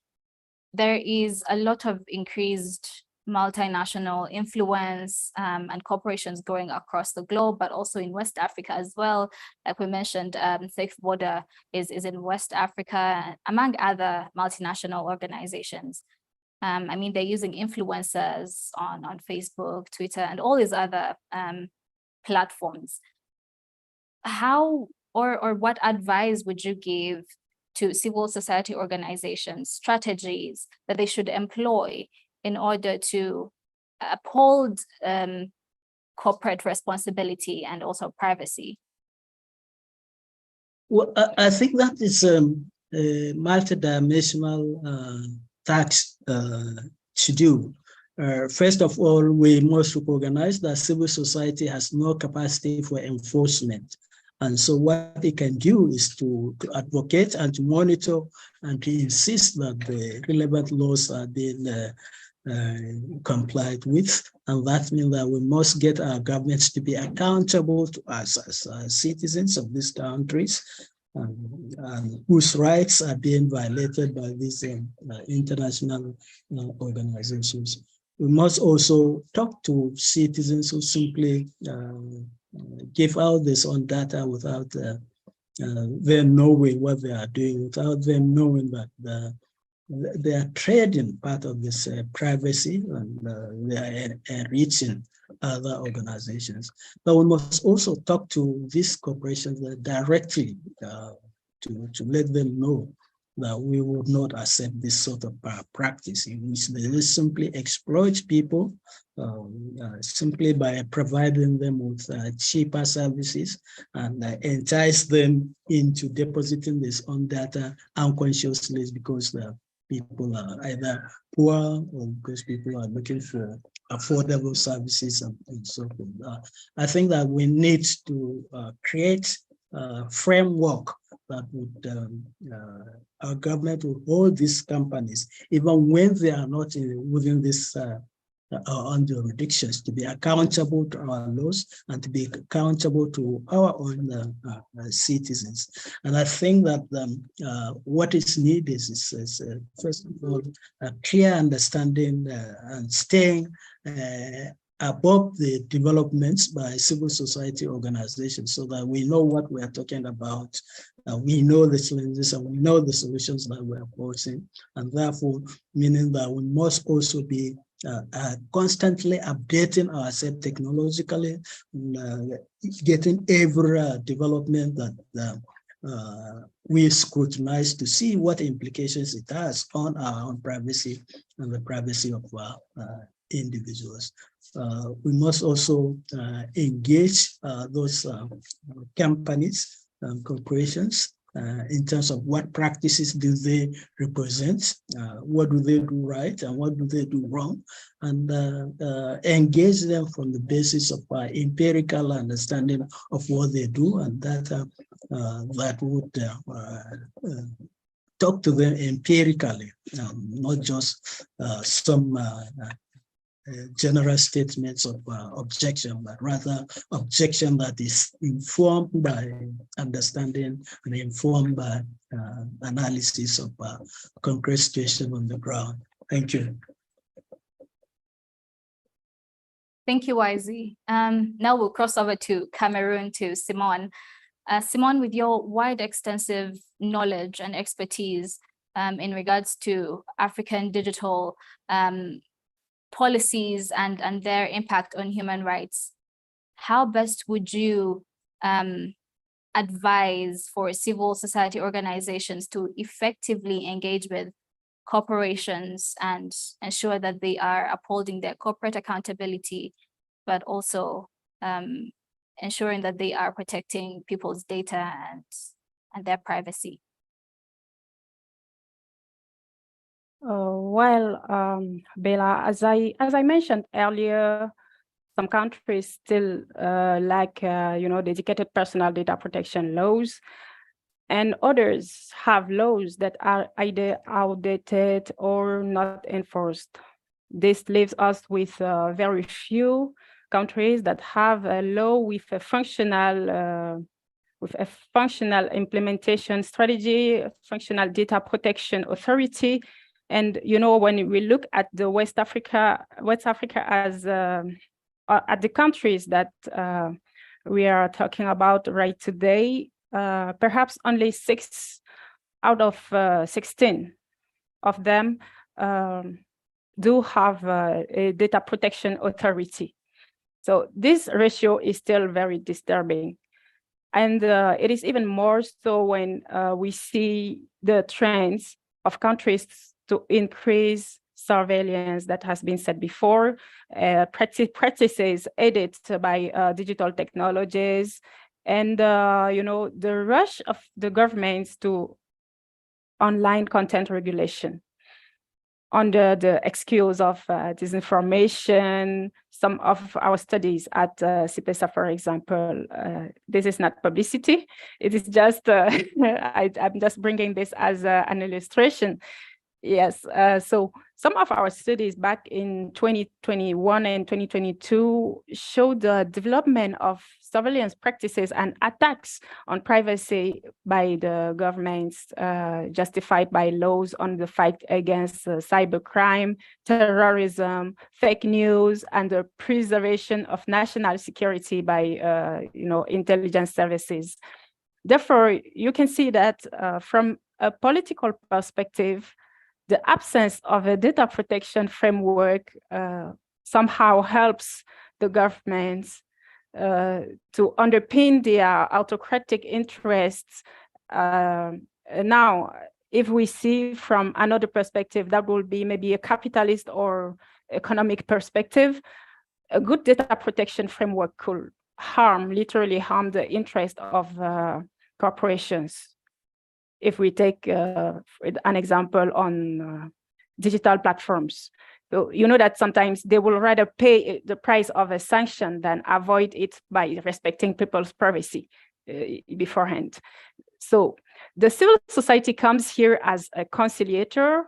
there is a lot of increased multinational influence and corporations going across the globe, but also in West Africa as well. Like we mentioned, Safe Border is in West Africa, among other multinational organizations. I mean, they're using influencers on Facebook, Twitter, and all these other platforms. How or what advice would you give to civil society organizations, strategies that they should employ in order to uphold corporate responsibility and also privacy? Well, I think that is a multidimensional task to do. First of all, we must recognize that civil society has no capacity for enforcement. And so what it can do is to advocate and to monitor and to insist that the relevant laws are being complied with. And that means that we must get our governments to be accountable to us as citizens of these countries, and whose rights are being violated by these international organizations. We must also talk to citizens who simply give out this on data without them knowing what they are doing, without them knowing that they are trading part of this privacy and they are enriching other organizations. But we must also talk to these corporations directly to let them know that we would not accept this sort of practice in which they simply exploit people simply by providing them with cheaper services and entice them into depositing this on data unconsciously because the people are either poor or because people are looking for affordable services and so forth. I think that we need to create a framework that would our government will hold these companies, even when they are not within this on jurisdictions, to be accountable to our laws and to be accountable to our own citizens. And I think that what is needed is first of all, a clear understanding and staying above the developments by civil society organizations so that we know what we are talking about. We know the challenges and we know the solutions that we are posing, and therefore meaning that we must also be constantly updating ourselves technologically, getting every development that we scrutinize to see what implications it has on our own privacy and the privacy of individuals. We must also engage those companies and corporations in terms of what practices do they represent, what do they do right and what do they do wrong, and engage them from the basis of empirical understanding of what they do, and that would talk to them empirically, not just some general statements of objection, but rather objection that is informed by understanding and informed by analysis of concrete situation on the ground. Thank you. Thank you, YZ. Now we'll cross over to Cameroon, to Simon. Simon, with your wide, extensive knowledge and expertise in regards to African digital policies and their impact on human rights, how best would you advise for civil society organizations to effectively engage with corporations and ensure that they are upholding their corporate accountability, but also ensuring that they are protecting people's data and their privacy? Bella, as I mentioned earlier, some countries still lack, dedicated personal data protection laws, and others have laws that are either outdated or not enforced. This leaves us with very few countries that have a law with a functional implementation strategy, functional data protection authority. And when we look at the West Africa as at the countries that we are talking about right today, perhaps only 6 out of 16 of them do have a data protection authority. So this ratio is still very disturbing. And it is even more so when we see the trends of countries to increase surveillance that has been said before, practices aided by digital technologies, and the rush of the governments to online content regulation under the excuse of disinformation. Some of our studies at CIPESA, for example, this is not publicity. It is just, I'm just bringing this as an illustration. Yes, so some of our studies back in 2021 and 2022 showed the development of surveillance practices and attacks on privacy by the governments, justified by laws on the fight against cybercrime, terrorism, fake news, and the preservation of national security by intelligence services. Therefore, you can see that from a political perspective, the absence of a data protection framework somehow helps the governments to underpin their autocratic interests. Now, if we see from another perspective, that will be maybe a capitalist or economic perspective, a good data protection framework could literally harm the interest of corporations. If we take an example on digital platforms, so you know that sometimes they will rather pay the price of a sanction than avoid it by respecting people's privacy beforehand. So the civil society comes here as a conciliator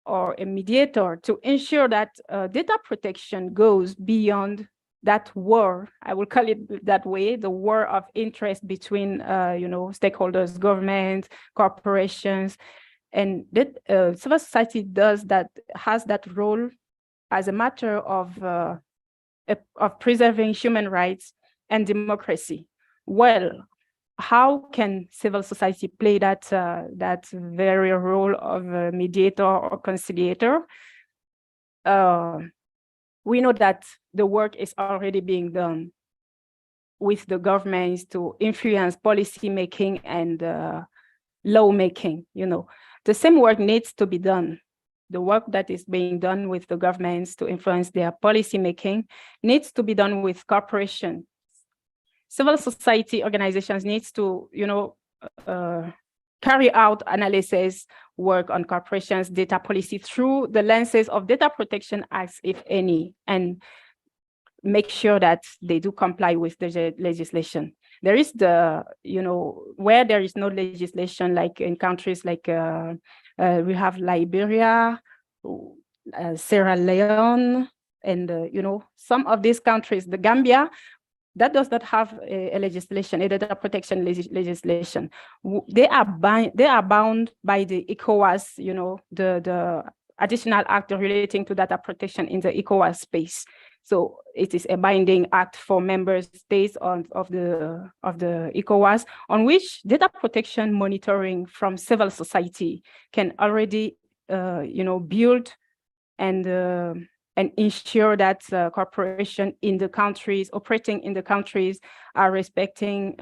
or a mediator to ensure that data protection goes beyond that war, I will call it that way, the war of interest between stakeholders, government, corporations, and that civil society has that role as a matter of preserving human rights and democracy. Well, how can civil society play that very role of a mediator or conciliator? We know that the work is already being done with the governments to influence policy making and law making. The same work needs to be done the work that is being done with the governments to influence their policy making needs to be done with corporations. Civil society organizations needs to, carry out analysis work on corporations' data policy through the lenses of data protection acts, if any, and make sure that they do comply with the legislation. There is where there is no legislation, like in countries like we have Liberia, Sierra Leone, and some of these countries, the Gambia, that does not have a legislation, a data protection legislation. They are bound by the ECOWAS, the additional act relating to data protection in the ECOWAS space. So it is a binding act for member states of the ECOWAS, on which data protection monitoring from civil society can already build and ensure that corporations in the countries, operating in the countries, are respecting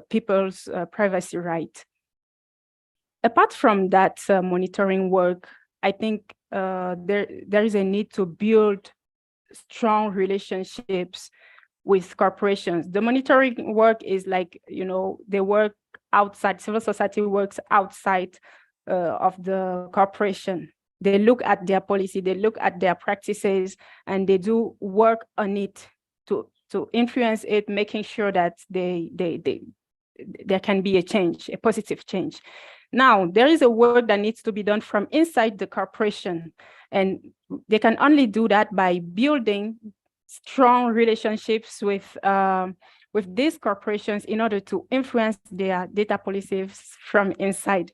people's privacy right. Apart from that monitoring work, I think there is a need to build strong relationships with corporations. The monitoring work is like, they work outside, civil society works outside of the corporation. They look at their policy, they look at their practices, and they do work on it to influence it, making sure that there can be a change, a positive change. Now, there is a work that needs to be done from inside the corporation, and they can only do that by building strong relationships with these corporations in order to influence their data policies from inside.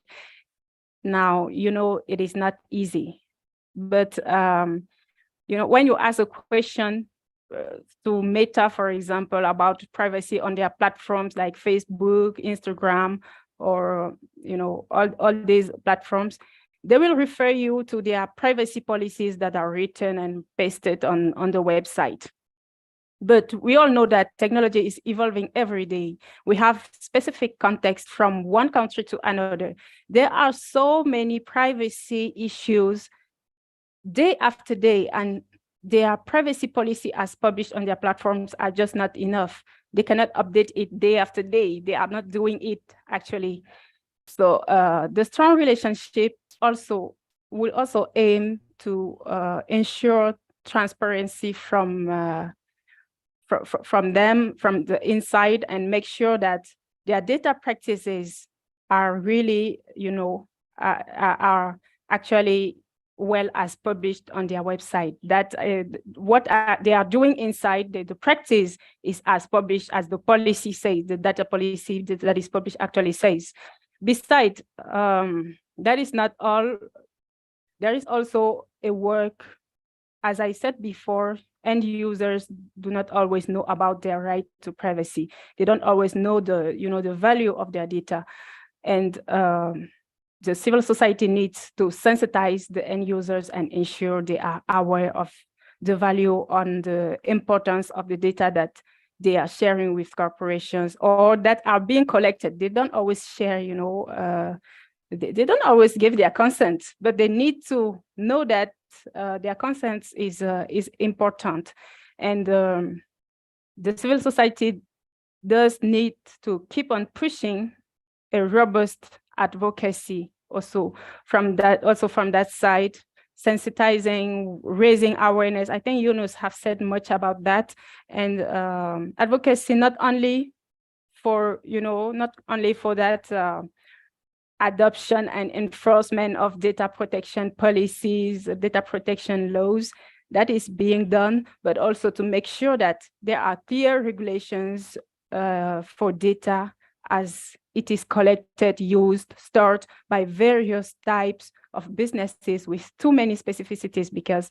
Now, it is not easy, but, when you ask a question to Meta, for example, about privacy on their platforms like Facebook, Instagram, or, all these platforms, they will refer you to their privacy policies that are written and pasted on the website. But we all know that technology is evolving every day. We have specific context from one country to another. There are so many privacy issues day after day, and their privacy policy as published on their platforms are just not enough. They cannot update it day after day. They are not doing it, actually. So the strong relationship will also aim to ensure transparency from them, from the inside, and make sure that their data practices are really, are actually well as published on their website. That what they are doing inside, the practice is as published as the policy says, the data policy that is published actually says. Besides, that is not all. There is also a work, as I said before, end users do not always know about their right to privacy. They don't always know the value of their data. And the civil society needs to sensitize the end users and ensure they are aware of the value and the importance of the data that they are sharing with corporations or that are being collected. They don't always share, they don't always give their consent, but they need to know that their consent is important. And the civil society does need to keep on pushing a robust advocacy also from that side, sensitizing, raising awareness. I think Yunus have said much about that. And advocacy not only for that adoption and enforcement of data protection policies, data protection laws that is being done, but also to make sure that there are clear regulations for data as it is collected, used, stored by various types of businesses with too many specificities, because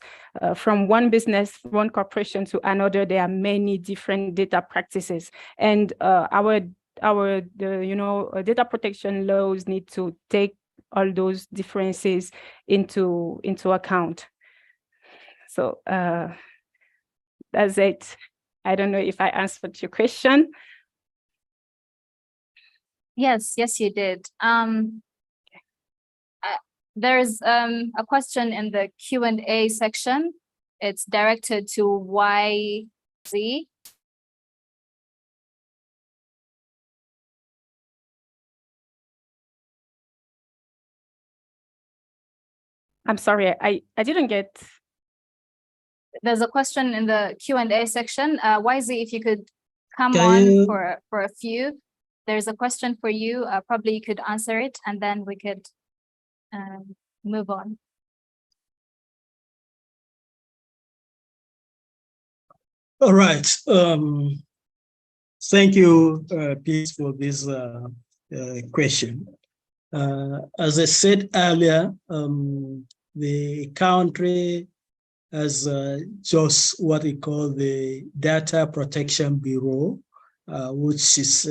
from one business, one corporation to another, there are many different data practices. And our data protection laws need to take all those differences into account. So that's it. I don't know if I answered your question. Yes, you did. There's a question in the Q&A section. It's directed to YZ. I'm sorry, I didn't get. There's a question in the Q&A section. YZ, if you could come Can on you- for a few. There's a question for you. Probably you could answer it, and then we could move on. All right. Thank you, Pete, for this question. As I said earlier, the country has just what we call the Data Protection Bureau, which is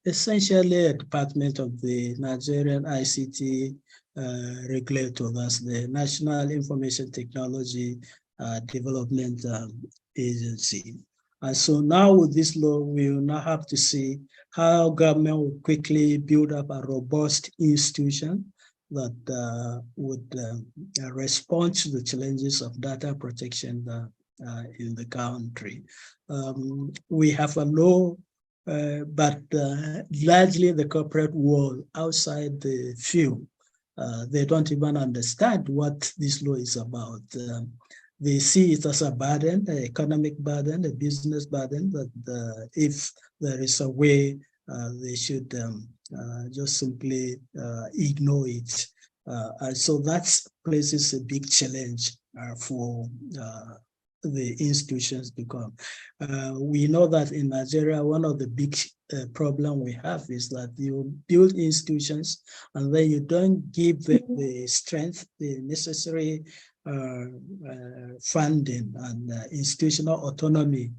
essentially a department of the Nigerian ICT regulator. That's the National Information Technology Development Agency. And so now with this law, we will now have to see how government will quickly build up a robust institution that would respond to the challenges of data protection in the country. We have a law, but largely the corporate world outside the field, they don't even understand what this law is about. They see it as a burden, an economic burden, a business burden, that if there is a way, they should just simply ignore it. And so that places a big challenge for the institutions become. We know that in Nigeria, one of the big problem we have is that you build institutions and then you don't give them the strength, the necessary funding and institutional autonomy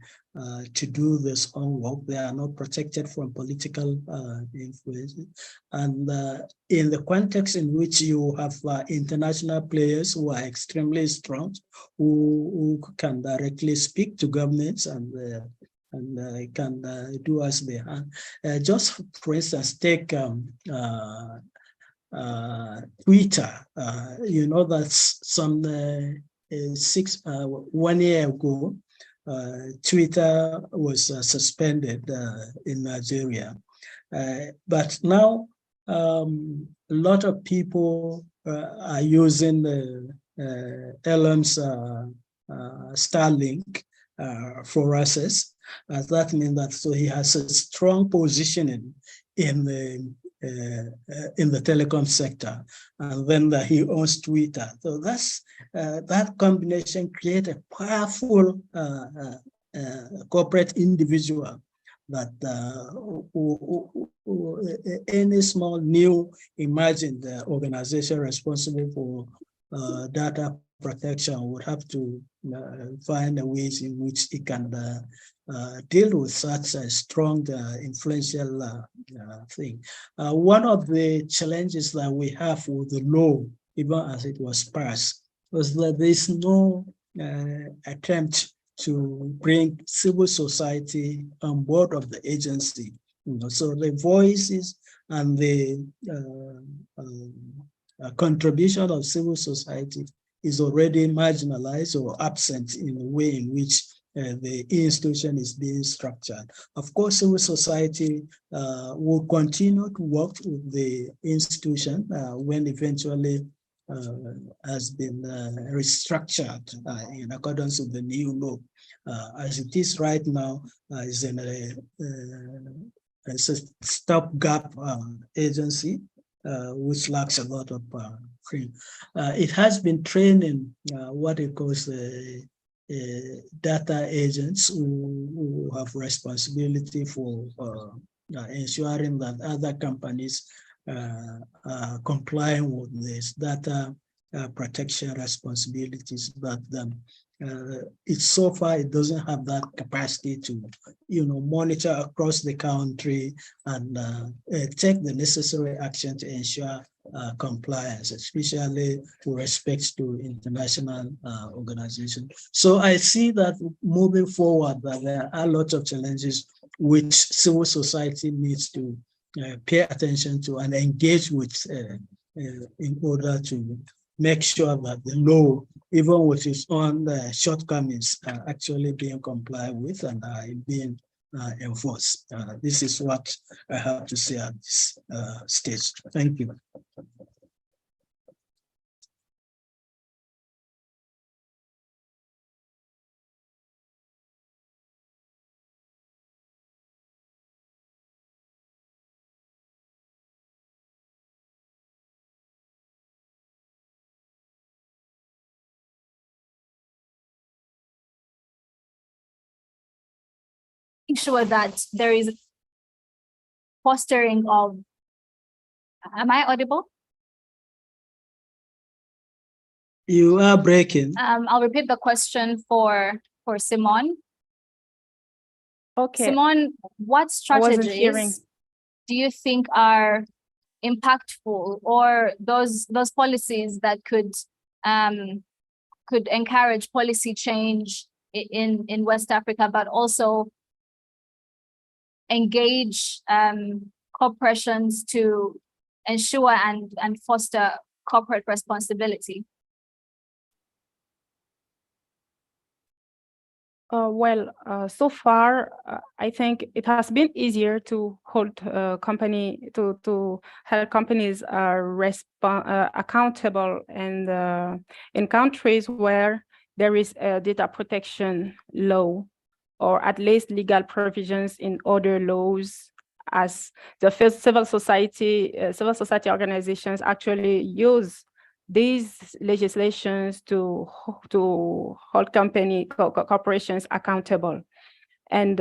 to do this own work. They are not protected from political influence. And in the context in which you have international players who are extremely strong, who can directly speak to governments and can do as they have. Just for instance, take Twitter. You know that some 1 year ago, Twitter was suspended in Nigeria. But now a lot of people are using Elon's Starlink for access. That means that so he has a strong positioning in the telecom sector, and then he owns Twitter. So that's that combination creates a powerful corporate individual that any small new imagined organization responsible for data protection would have to find a ways in which it can deal with such a strong, influential thing. One of the challenges that we have with the law, even as it was passed, was that there is no attempt to bring civil society on board of the agency. So the voices and the contribution of civil society is already marginalized or absent in the way in which the institution is being structured. Of course, civil society will continue to work with the institution when eventually has been restructured in accordance with the new law. As it is right now, is in a stopgap agency, which lacks a lot of freedom. It has been training what it calls data agents who have responsibility for ensuring that other companies are complying with this data protection responsibilities, but it's so far it doesn't have that capacity to monitor across the country and take the necessary action to ensure compliance, especially with respect to international organizations. So I see that moving forward, that there are a lot of challenges which civil society needs to pay attention to and engage with in order to make sure that the law, even with its own shortcomings, are actually being complied with and are being enforced. This is what I have to say at this stage. Thank you. Sure that there is fostering of, am I audible? You are breaking. I'll repeat the question for Simon. Okay. Simon, what I wasn't hearing. strategies do you think are impactful, or those policies that could encourage policy change in West Africa, but also engage corporations to ensure and foster corporate responsibility? So far, I think it has been easier to hold to help companies accountable, and in countries where there is a data protection law, or at least legal provisions in other laws, as the civil society organizations actually use these legislations to hold corporations accountable. And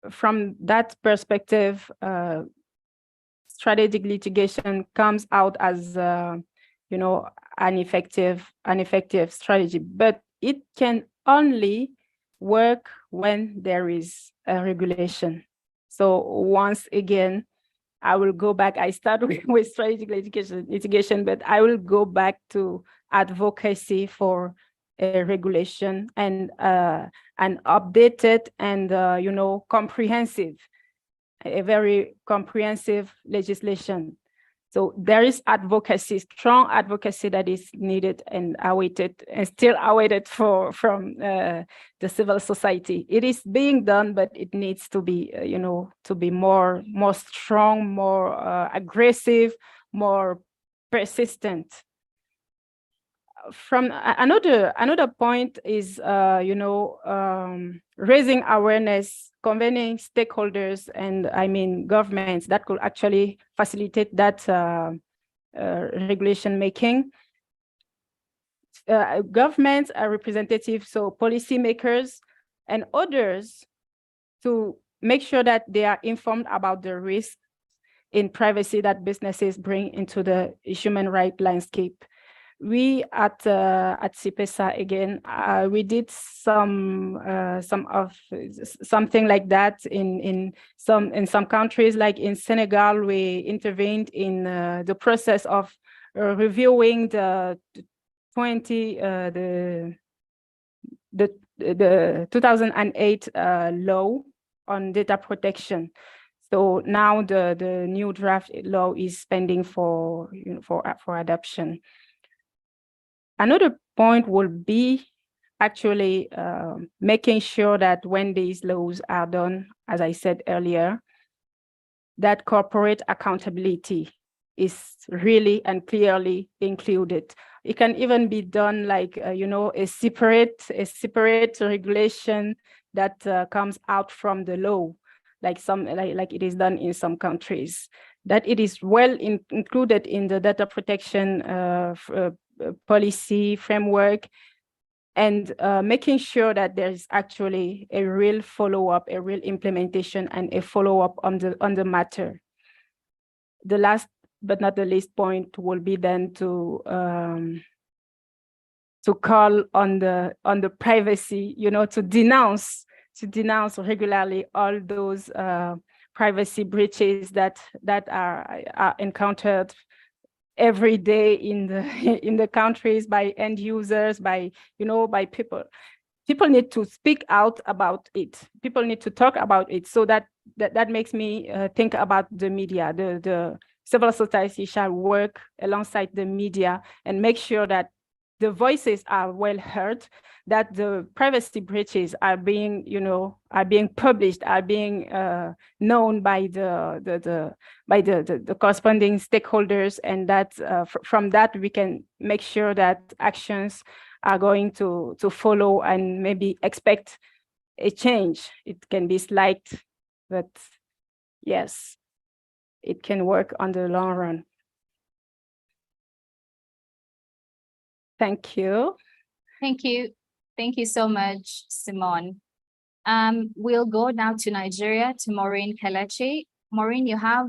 from that perspective, strategic litigation comes out as an effective strategy, but it can only work when there is a regulation. So once again, I will go back. I started with strategic litigation, but I will go back to advocacy for a regulation and an updated and comprehensive, a very comprehensive legislation. So there is advocacy, strong advocacy that is needed and awaited, and still awaited from the civil society. It is being done, but it needs to be, to be more strong, more aggressive, more persistent. From another point is, raising awareness, convening stakeholders, and governments that could actually facilitate that regulation making. Governments are representatives, so policymakers and others, to make sure that they are informed about the risks in privacy that businesses bring into the human rights landscape. We at CIPESA again, we did something like that in some countries, like in Senegal. We intervened in the process of reviewing the 2008 law on data protection. So now the new draft law is pending for adoption. Another point will be actually making sure that when these laws are done, as I said earlier, that corporate accountability is really and clearly included. It can even be done like a separate regulation that comes out from the law, like it is done in some countries. That it is well included in the data protection policy framework, and making sure that there's actually a real follow-up, a real implementation, and a follow-up on the matter. The last but not the least point will be then to call on the privacy, to denounce regularly all those privacy breaches that are encountered every day in the countries by end users, by people. People need to speak out about it. People need to talk about it. So that makes me think about the media, the civil society shall work alongside the media and make sure that the voices are well heard, that the privacy breaches are being, are being published, are being known by the corresponding stakeholders, and that from that we can make sure that actions are going to follow and maybe expect a change. It can be slight, but yes, it can work on the long run. Thank you. Thank you. Thank you so much, Simone. We'll go now to Nigeria, to Maureen Kelechi. Maureen, you have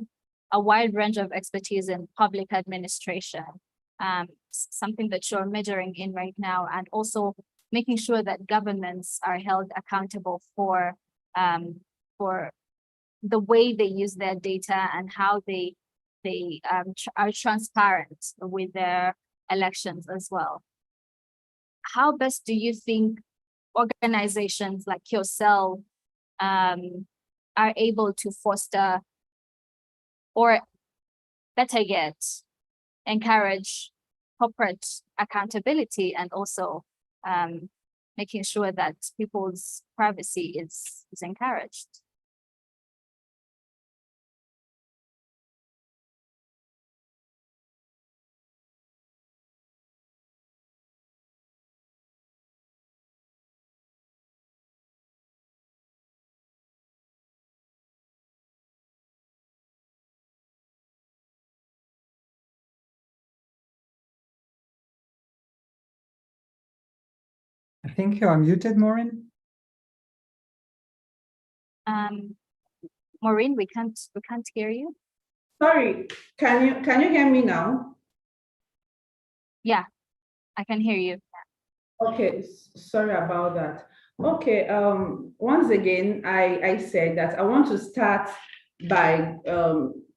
a wide range of expertise in public administration, something that you're majoring in right now, and also making sure that governments are held accountable for the way they use their data and how they are transparent with their elections as well. How best do you think organizations like yourself are able to foster, or better yet, encourage corporate accountability and also making sure that people's privacy is encouraged? I think you are muted, Maureen. Maureen, we can't hear you. Sorry, can you hear me now? Yeah, I can hear you. Okay, sorry about that. Okay, once again, I said that I want to start by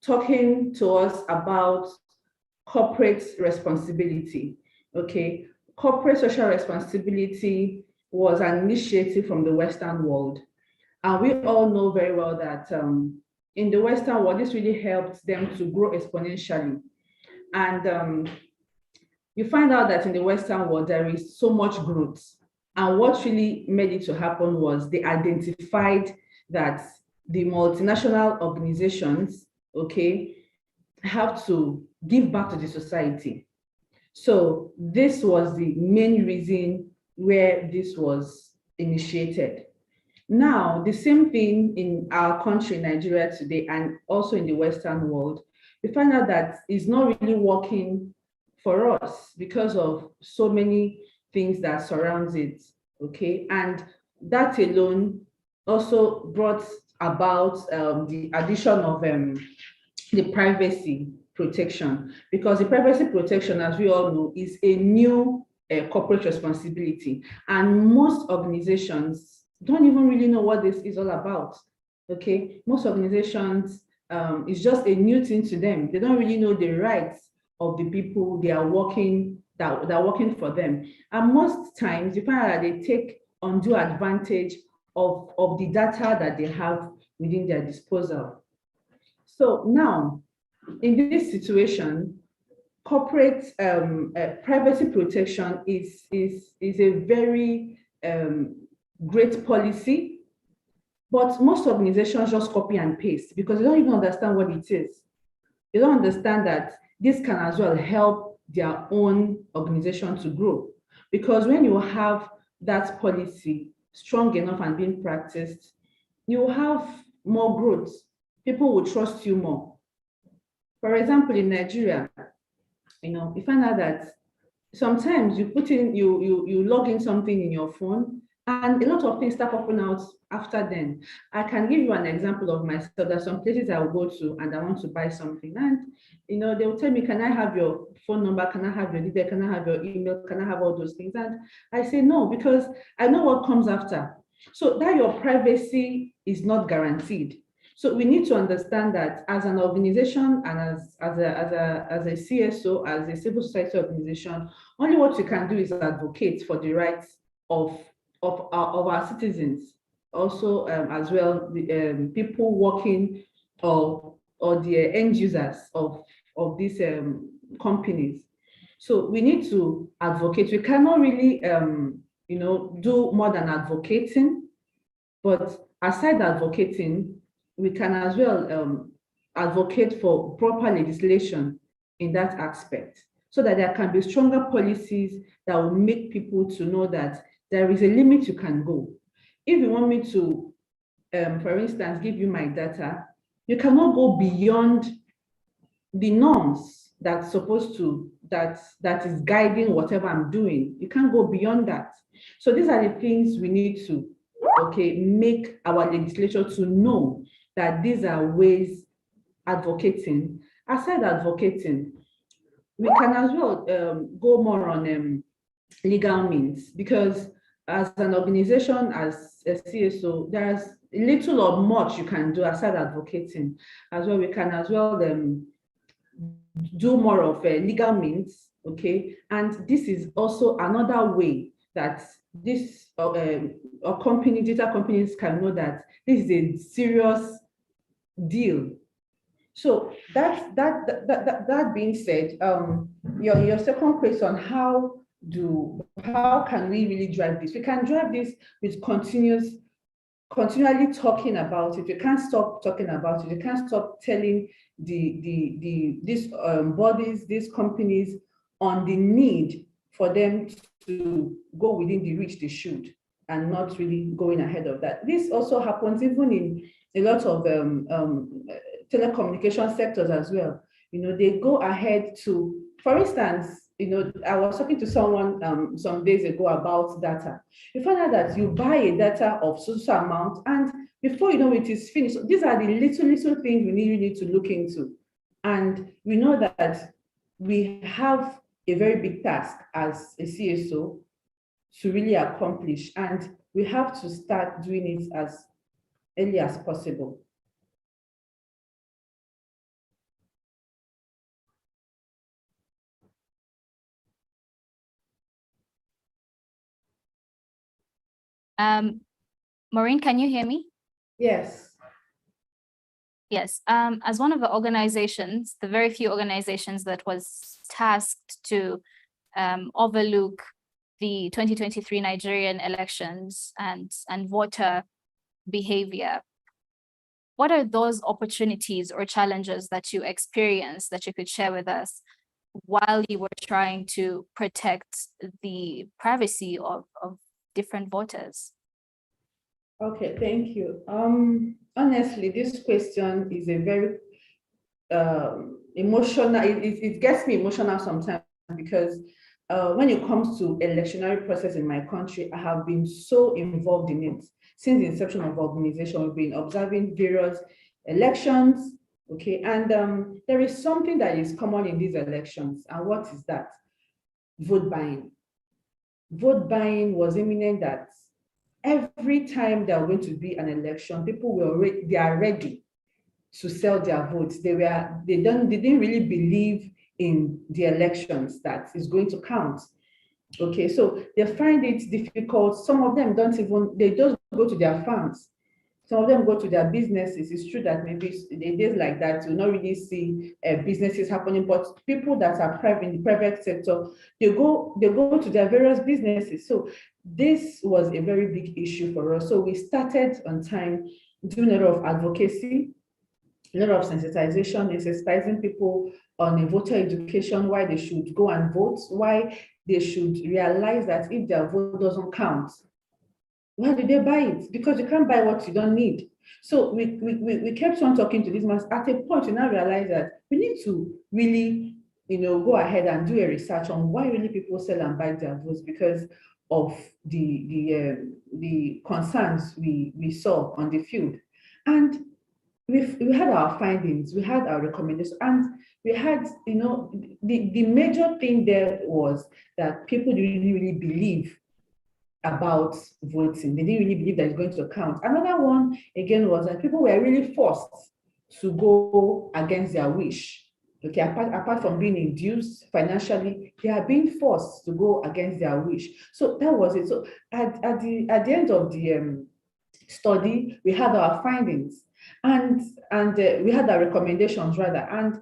talking to us about corporate responsibility. Okay, corporate social responsibility was an initiative from the Western world. And we all know very well that in the Western world, this really helped them to grow exponentially. And you find out that in the Western world, there is so much growth. And what really made it to happen was they identified that the multinational organizations, okay, have to give back to the society. So this was the main reason where this was initiated. Now, the same thing in our country, Nigeria today, and also in the Western world, we find out that it's not really working for us because of so many things that surrounds it, okay? And that alone also brought about the addition of the privacy protection, because the privacy protection, as we all know, is a new corporate responsibility. And most organizations don't even really know what this is all about, okay? Most organizations, it's just a new thing to them. They don't really know the rights of the people they are working, that are working for them. And most times you find out that they take undue advantage of the data that they have within their disposal. So now, in this situation, corporate privacy protection is a very great policy, but most organizations just copy and paste because they don't even understand what it is. They don't understand that this can as well help their own organization to grow. Because when you have that policy strong enough and being practiced, you will have more growth. People will trust you more. For example, in Nigeria, you find out that sometimes you put in, you log in something in your phone, and a lot of things start popping out after then. I can give you an example of myself. There's some places I will go to and I want to buy something, and they will tell me, can I have your phone number? Can I have your detail? Can I have your email? Can I have all those things? And I say no, because I know what comes after. So that your privacy is not guaranteed. So we need to understand that as an organization and as a CSO, as a civil society organization, only what we can do is advocate for the rights of our citizens. Also, as well, the people working or or the end users of these companies. So we need to advocate. We cannot really, do more than advocating, but aside advocating, we can as well advocate for proper legislation in that aspect, so that there can be stronger policies that will make people to know that there is a limit you can go. If you want me to, for instance, give you my data, you cannot go beyond the norms that's supposed to, that is guiding whatever I'm doing. You can't go beyond that. So these are the things we need to, make our legislature to know that these are ways advocating. Aside advocating, we can as well go more on legal means, because as an organization, as a CSO, there's little or much you can do aside advocating. As well, we can as well do more of legal means, and this is also another way that this data companies can know that this is a serious deal. So that being said, your second question, how can we really drive this? We can drive this with continually talking about it. We can't stop talking about it. We can't stop telling these bodies, these companies, on the need for them to go within the reach they should, and not really going ahead of that. This also happens even in a lot of telecommunication sectors as well. They go ahead to, for instance, I was talking to someone some days ago about data. You find out that you buy a data of social amount, and before you know it is finished. So these are the little things we really need to look into. And we know that we have a very big task as a CSO to really accomplish, and we have to start doing it as early as possible. Maureen, can you hear me? Yes. Yes. As one of the organizations, the very few organizations that was tasked to overlook the 2023 Nigerian elections and voter behavior, what are those opportunities or challenges that you experienced that you could share with us while you were trying to protect the privacy of different voters? Okay, thank you. Honestly, this question is a very emotional, it gets me emotional sometimes, because when it comes to electionary process in my country, I have been so involved in it. Since the inception of organization, we've been observing various elections, and there is something that is common in these elections, and what is that? Vote buying. Vote buying was imminent. That every time there were going to be an election, people they are ready to sell their votes. They didn't really believe in the elections that is going to count. So they find it difficult. Some of them they just go to their farms. Some of them go to their businesses. It's true that maybe in days like that, you'll not really see businesses happening, but people that are in the private sector, they go to their various businesses. So this was a very big issue for us. So we started on time doing a lot of advocacy, a lot of sensitizing people on a voter education, why they should go and vote, why they should realize that if their vote doesn't count, why do they buy it? Because you can't buy what you don't need. So we kept on talking to these man. At a point, we now realize that we need to really, go ahead and do a research on why really people sell and buy their votes, because of the concerns we saw on the field. And we had our findings, we had our recommendations, and we had, the major thing there was that people didn't really believe about voting. They didn't really believe that it's going to count. Another one, again, was that people were really forced to go against their wish. Apart from being induced financially, they are being forced to go against their wish. So that was it. So at the end of the study, we had our findings, and we had our recommendations rather, and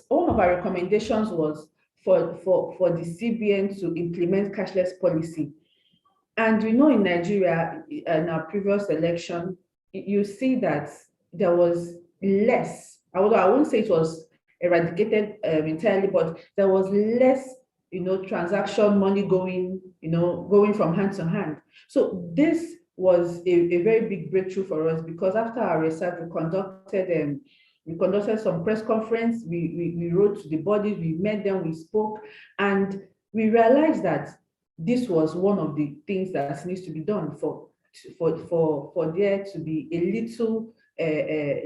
one of our recommendations was for the CBN to implement cashless policy. And we know in Nigeria, in our previous election, you see that there was less, although I won't say it was eradicated entirely, but there was less, transaction money going from hand to hand. So this was a very big breakthrough for us, because after our research, we conducted some press conference, we wrote to the bodies, we met them, we spoke, and we realized that this was one of the things that needs to be done for there to be a little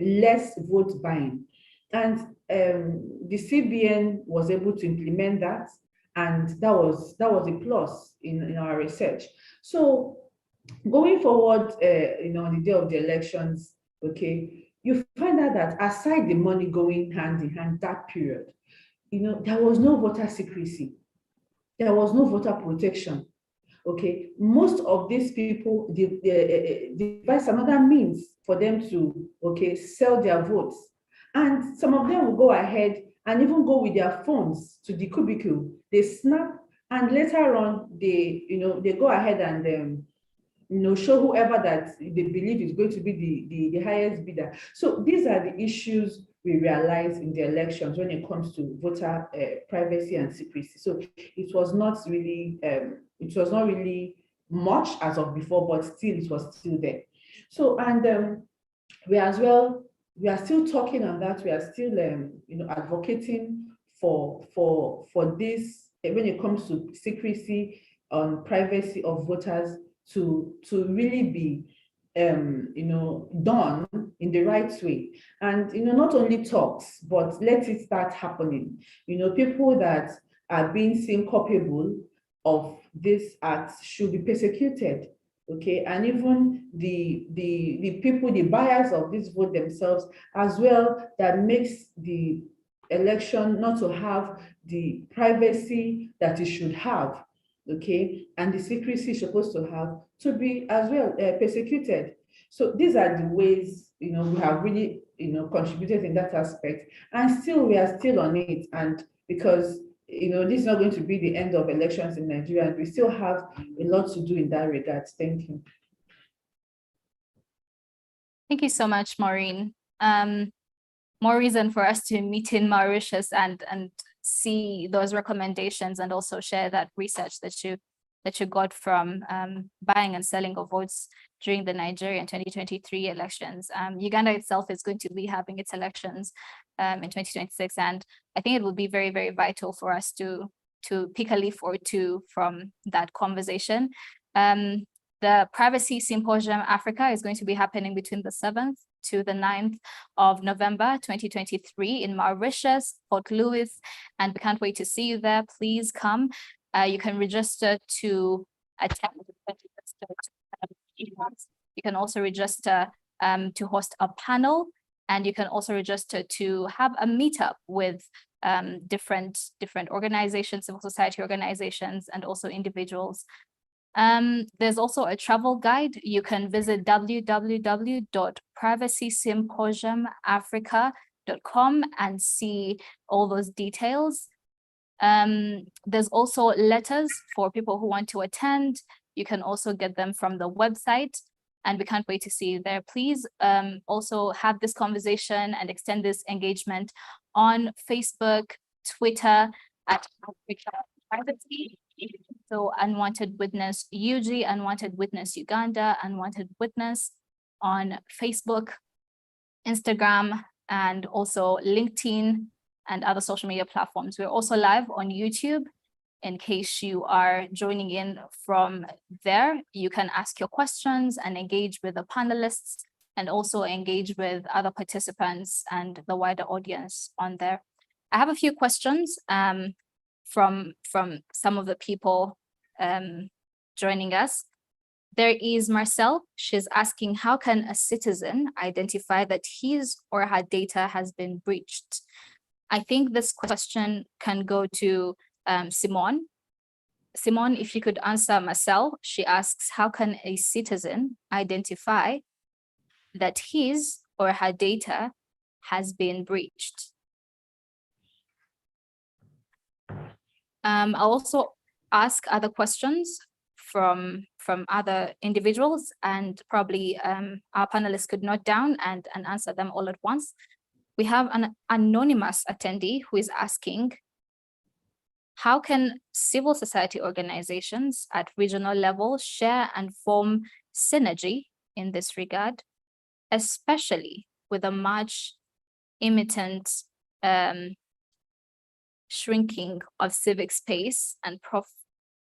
less vote buying. And the CBN was able to implement that, and that was a plus in our research. So going forward, on the day of the elections, okay, you find out that aside the money going hand in hand that period, there was no voter secrecy. There was no voter protection. Okay, most of these people devise another means for them to sell their votes, and some of them will go ahead and even go with their phones to the cubicle. They snap, and later on they go ahead and show whoever that they believe is going to be the highest bidder. So these are the issues we realize in the elections when it comes to voter privacy and secrecy. So it was not really much as of before, but still it was still there. So, and we are still talking on that. We are still advocating for this when it comes to secrecy on privacy of voters to really be done in the right way. And not only talks, but let it start happening. People that are being seen culpable of this act should be persecuted. Okay, and even the people, the buyers of this vote themselves as well, that makes the election not to have the privacy that it should have, okay, and the secrecy it's supposed to have, to be as well persecuted. So these are the ways we have really contributed in that aspect, and still we are still on it. And because this is not going to be the end of elections in Nigeria, and we still have a lot to do in that regard. Thank you. Thank you so much, Maureen. More reason for us to meet in Mauritius and see those recommendations, and also share that research that you got from buying and selling of votes during the Nigerian 2023 elections. Uganda itself is going to be having its elections in 2026, and I think it will be very, very vital for us to pick a leaf or two from that conversation. The Privacy Symposium Africa is going to be happening between the 7th to the 9th of November 2023 in Mauritius, Port Louis, and we can't wait to see you there. Please come. You can register to attend. You can also register to host a panel, and you can also register to have a meetup with different organizations, civil society organizations, and also individuals. There's also a travel guide. You can visit www.privacysymposiumafrica.com and see all those details. There's also letters for people who want to attend. You can also get them from the website, and we can't wait to see you there. Please also have this conversation and extend this engagement on Facebook, Twitter at Africa Privacy. So Unwanted Witness UG, Unwanted Witness Uganda, Unwanted Witness on Facebook, Instagram, and also LinkedIn and other social media platforms. We're also live on YouTube. In case you are joining in from there, you can ask your questions and engage with the panelists, and also engage with other participants and the wider audience on there. I have a few questions from some of the people joining us. There is Marcel. She's asking, how can a citizen identify that his or her data has been breached? I think this question can go to Simone. Simone, if you could answer Marcel, she asks, how can a citizen identify that his or her data has been breached? I'll also ask other questions from other individuals, and probably our panelists could note down and answer them all at once. We have an anonymous attendee who is asking, how can civil society organizations at regional level share and form synergy in this regard, especially with a much imminent shrinking of civic space and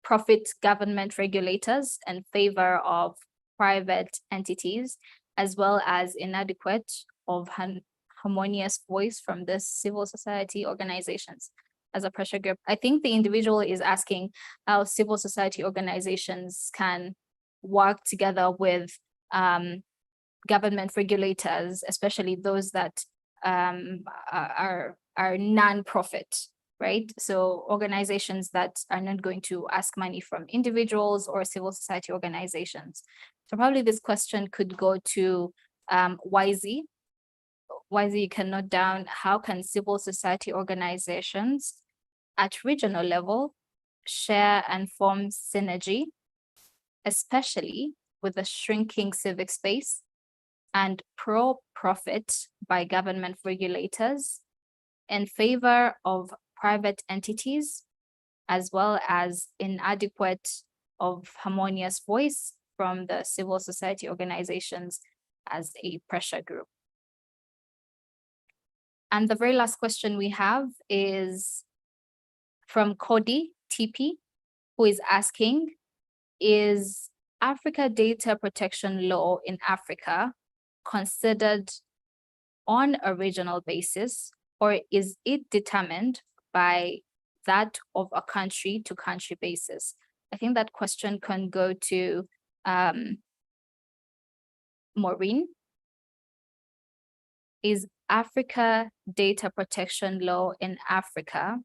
profit government regulators in favor of private entities, as well as inadequate of harmonious voice from the civil society organizations as a pressure group? I think the individual is asking how civil society organizations can work together with government regulators, especially those that are non-profit, right? So organizations that are not going to ask money from individuals or civil society organizations. So probably this question could go to YZ. YZ, you can note down, how can civil society organizations at regional level share and form synergy, especially with the shrinking civic space and pro-profit by government regulators in favor of private entities, as well as inadequate of harmonious voice from the civil society organizations as a pressure group? And the very last question we have is from Cody TP, who is asking, is Africa data protection law in Africa considered on a regional basis, or is it determined by that of a country to country basis? I think that question can go to Maureen. Is Africa data protection law in Africa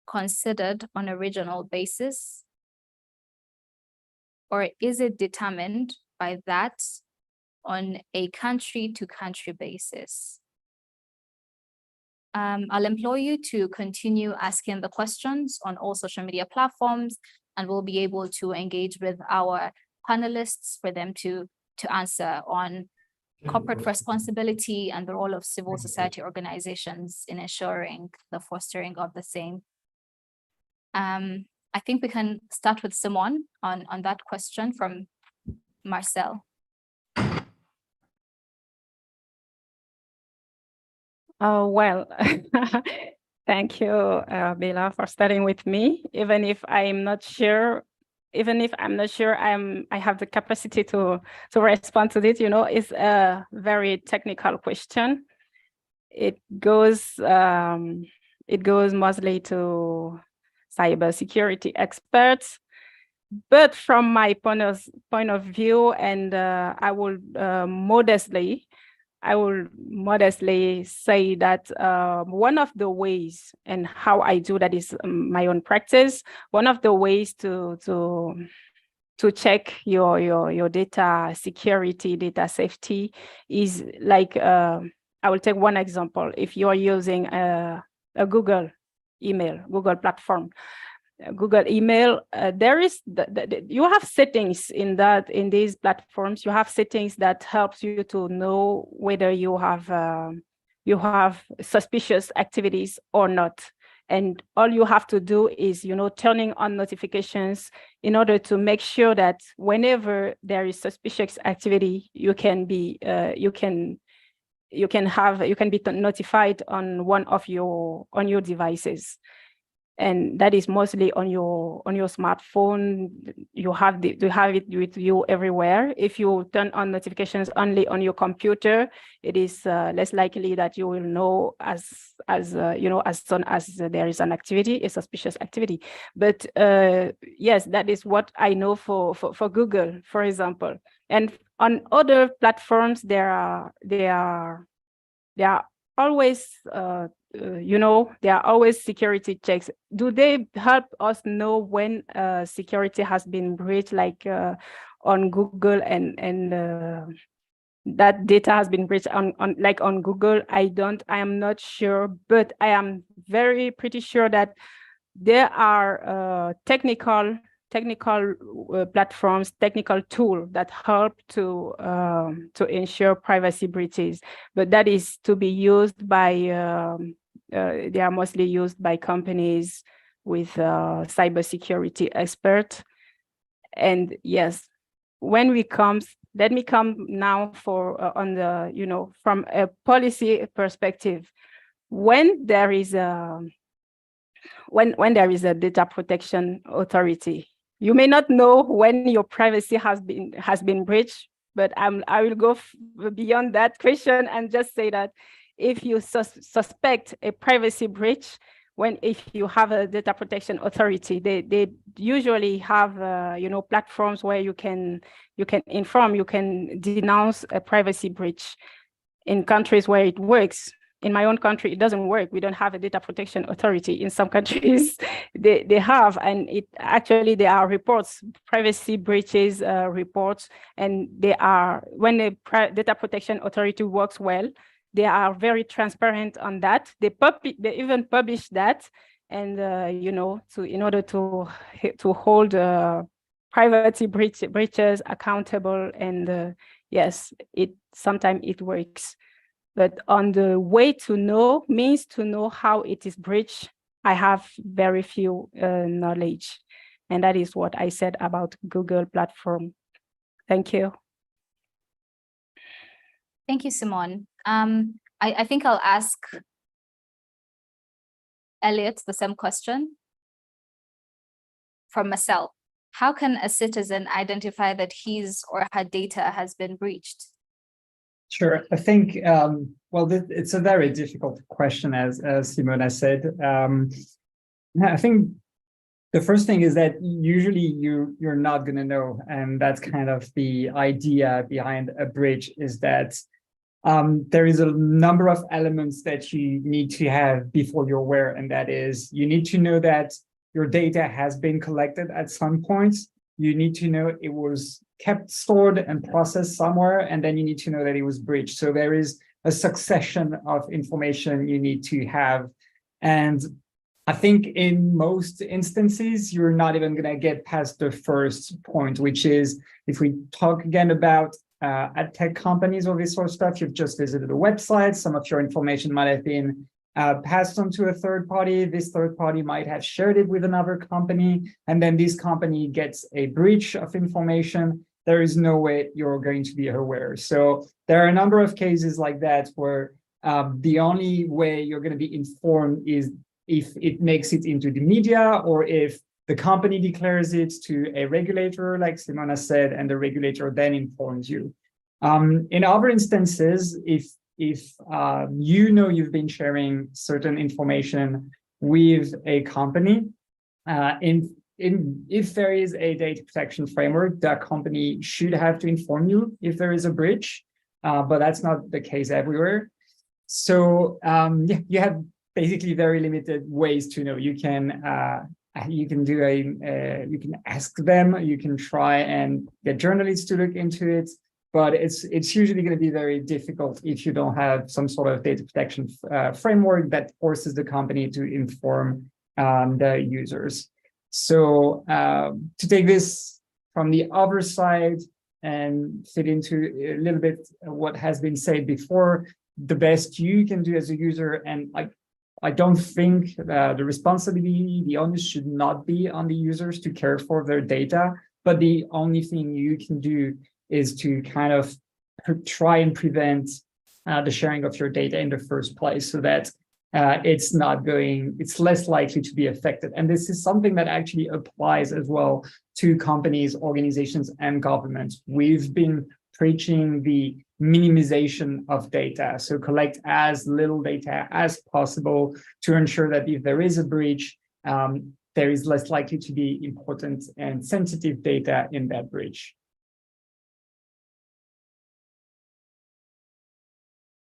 considered on a regional basis, or is it determined by that on a country to country basis? I'll implore you to continue asking the questions on all social media platforms, and we'll be able to engage with our panelists for them to answer on corporate responsibility and the role of civil society organizations in ensuring the fostering of the same. I think we can start with Simone on that question from Marcel. Oh, well, thank you, Bella, for starting with me. Even if I'm not sure I have the capacity to respond to this, it's a very technical question. It goes mostly to cybersecurity experts, but from my point of view, and I will modestly say that one of the ways, and how I do that is my own practice, one of the ways to check your data security, data safety is like, I will take one example. If you're using a Google email, Google platform, Google email, there is you have settings in these platforms. You have settings that helps you to know whether you have suspicious activities or not. And all you have to do is, turning on notifications in order to make sure that whenever there is suspicious activity, you can be notified on one of your devices. And that is mostly on your smartphone. You have it with you everywhere. If you turn on notifications only on your computer, it is less likely that you will know as soon as there is an activity, a suspicious activity. But yes, that is what I know for Google, for example. And on other platforms, there are always, there are always security checks. Do they help us know when security has been breached, like on Google and that data has been breached on Google? I am not sure, but I am pretty sure that there are technical platforms, technical tools that help to ensure privacy breaches, but that is to be used by they are mostly used by companies with cybersecurity experts. And yes, let me come now on the from a policy perspective. When there is a data protection authority, you may not know when your privacy has been breached, but I will go beyond that question and just say that if you suspect a privacy breach, if you have a data protection authority, they usually have platforms where you can inform, you can denounce a privacy breach in countries where it works. In my own country, it doesn't work. We don't have a data protection authority. In some countries, they have, and there are reports, privacy breaches reports, and when the data protection authority works well, they are very transparent on that. They even publish that, and in order to hold privacy breaches accountable. And yes, sometimes it works. But on the means to know how it is breached, I have very few knowledge. And that is what I said about Google platform. Thank you. Thank you, Simone. I think I'll ask Elliot the same question from Marcel. How can a citizen identify that his or her data has been breached? Sure. I think, it's a very difficult question, as Simona said. I think the first thing is that usually you're not going to know. And that's kind of the idea behind a breach, is that there is a number of elements that you need to have before you're aware. And that is, you need to know that your data has been collected at some point. You need to know it was kept, stored, and processed somewhere, and then you need to know that it was breached. So there is a succession of information you need to have. And I think in most instances, you're not even going to get past the first point, which is, if we talk again about ad tech companies or this sort of stuff, you've just visited a website, some of your information might have been passed on to a third party. This third party might have shared it with another company, and then this company gets a breach of information. There is no way you're going to be aware. So there are a number of cases like that where the only way you're going to be informed is if it makes it into the media, or if the company declares it to a regulator, like Simona said, and the regulator then informs you. In other instances, if you've been sharing certain information with a company, if there is a data protection framework, that company should have to inform you if there is a breach, but that's not the case everywhere. So you have basically very limited ways to know. You can ask them, you can try and get journalists to look into it, but it's usually going to be very difficult if you don't have some sort of data protection framework that forces the company to inform the users. So to take this from the other side and fit into a little bit what has been said before, the best you can do as a user, and I don't think the responsibility, the onus should not be on the users to care for their data, but the only thing you can do is to kind of try and prevent the sharing of your data in the first place, so that it's less likely to be affected. And this is something that actually applies as well to companies, organizations, and governments. We've been preaching the minimization of data. So collect as little data as possible to ensure that if there is a breach, there is less likely to be important and sensitive data in that breach.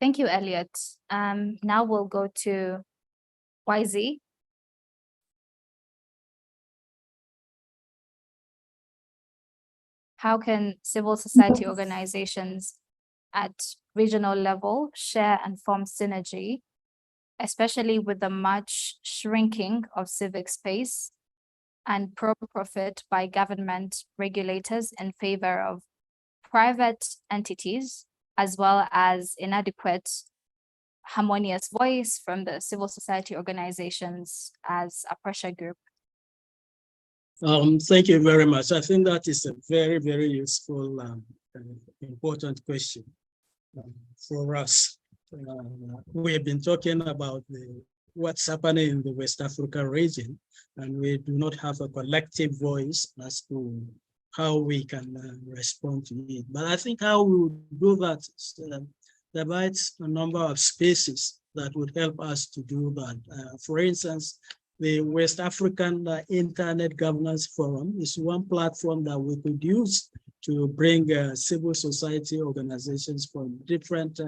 Thank you, Elliot. Now we'll go to YZ. How can civil society organizations at regional level share and form synergy, especially with the much shrinking of civic space and pro-profit by government regulators in favor of private entities, as well as inadequate harmonious voice from the civil society organizations as a pressure group? Thank you very much. I think that is a very, very useful and important question for us. We have been talking about what's happening in the West Africa region, and we do not have a collective voice as to how we can respond to it. But I think how we would do that is provides a number of spaces that would help us to do that. For instance, the West African Internet Governance Forum is one platform that we could use to bring civil society organizations from different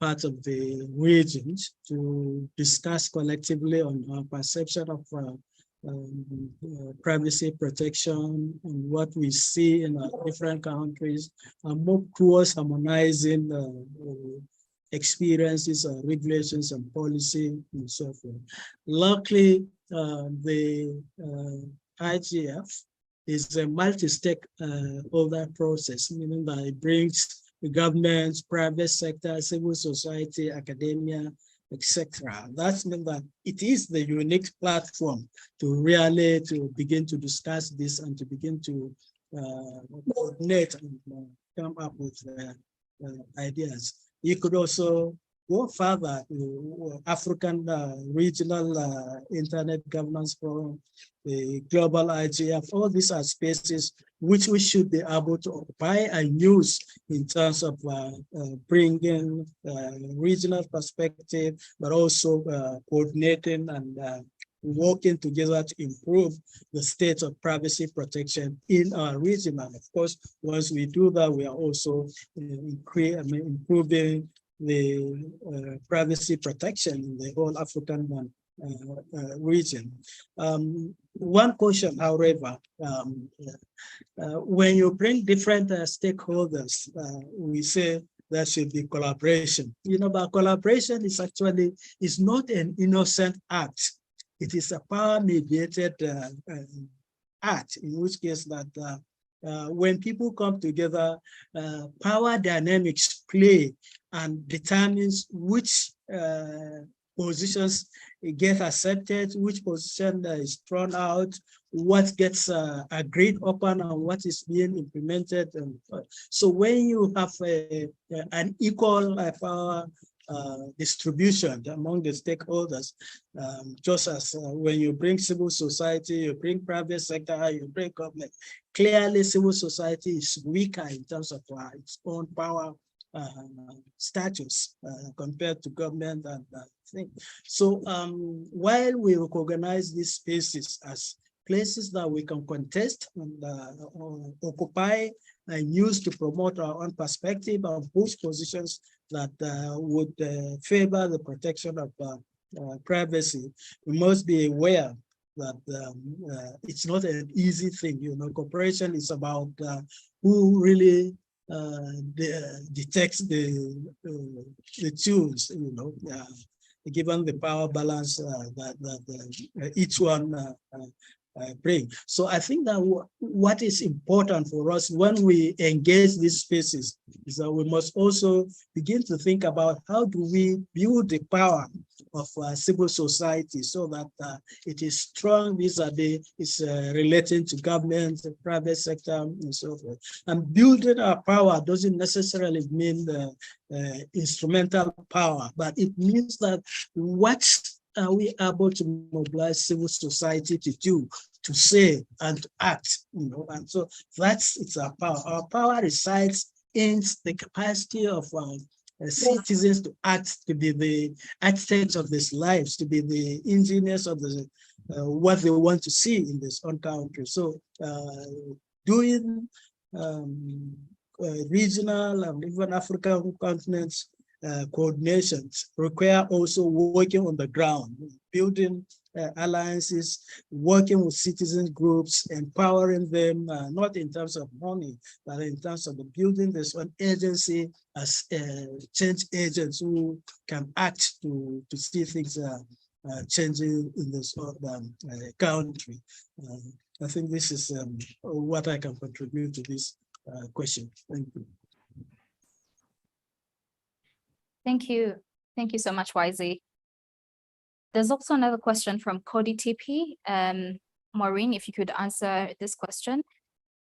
parts of the regions to discuss collectively on our perception of privacy protection and what we see in different countries, and move towards harmonizing experiences, regulations, and policy, and so forth. Luckily, the IGF is a multi-stakeholder process, meaning that it brings the governments, private sector, civil society, academia, etc. That means that it is the unique platform to really begin to discuss this and to begin to coordinate and come up with ideas. You could also go further to African Regional Internet Governance Forum, the Global IGF. All these are spaces which we should be able to occupy and use in terms of bringing regional perspective, but also coordinating and working together to improve the state of privacy protection in our region. And of course, once we do that, we are also improving the privacy protection in the whole African region. One question, however, when you bring different stakeholders, we say there should be collaboration. You know, but collaboration is actually not an innocent act. It is a power-mediated act, in which case that when people come together, power dynamics play and determines which positions get accepted, which position is thrown out, what gets agreed upon, and what is being implemented. So when you have an equal power distribution among the stakeholders, just as when you bring civil society, you bring private sector, you bring government, clearly civil society is weaker in terms of its own power status compared to government and things. So while we recognize these spaces as places that we can contest and occupy and use to promote our own perspective and push positions that would favor the protection of privacy, we must be aware that it's not an easy thing. You know, cooperation is about who really detects the tunes, you know, given the power balance that each one bring. So I think that what is important for us when we engage these spaces is that we must also begin to think about how do we build the power of civil society so that it is strong vis-a-vis it's relating to government, the private sector, and so forth. And building our power doesn't necessarily mean the instrumental power, but it means that what are we able to mobilize civil society to do, to say, and to act, you know? And so it's our power. Our power resides in the capacity of citizens to act, to be the architects of these lives, to be the engineers of the what they want to see in this own country. So doing regional and even African continents coordination require also working on the ground, building alliances, working with citizen groups, empowering them, not in terms of money, but in terms of the building this one agency as change agents who can act to see things changing in this country. I think this is what I can contribute to this question. Thank you. Thank you. Thank you so much, YZ. There's also another question from Cody TP. Maureen, if you could answer this question.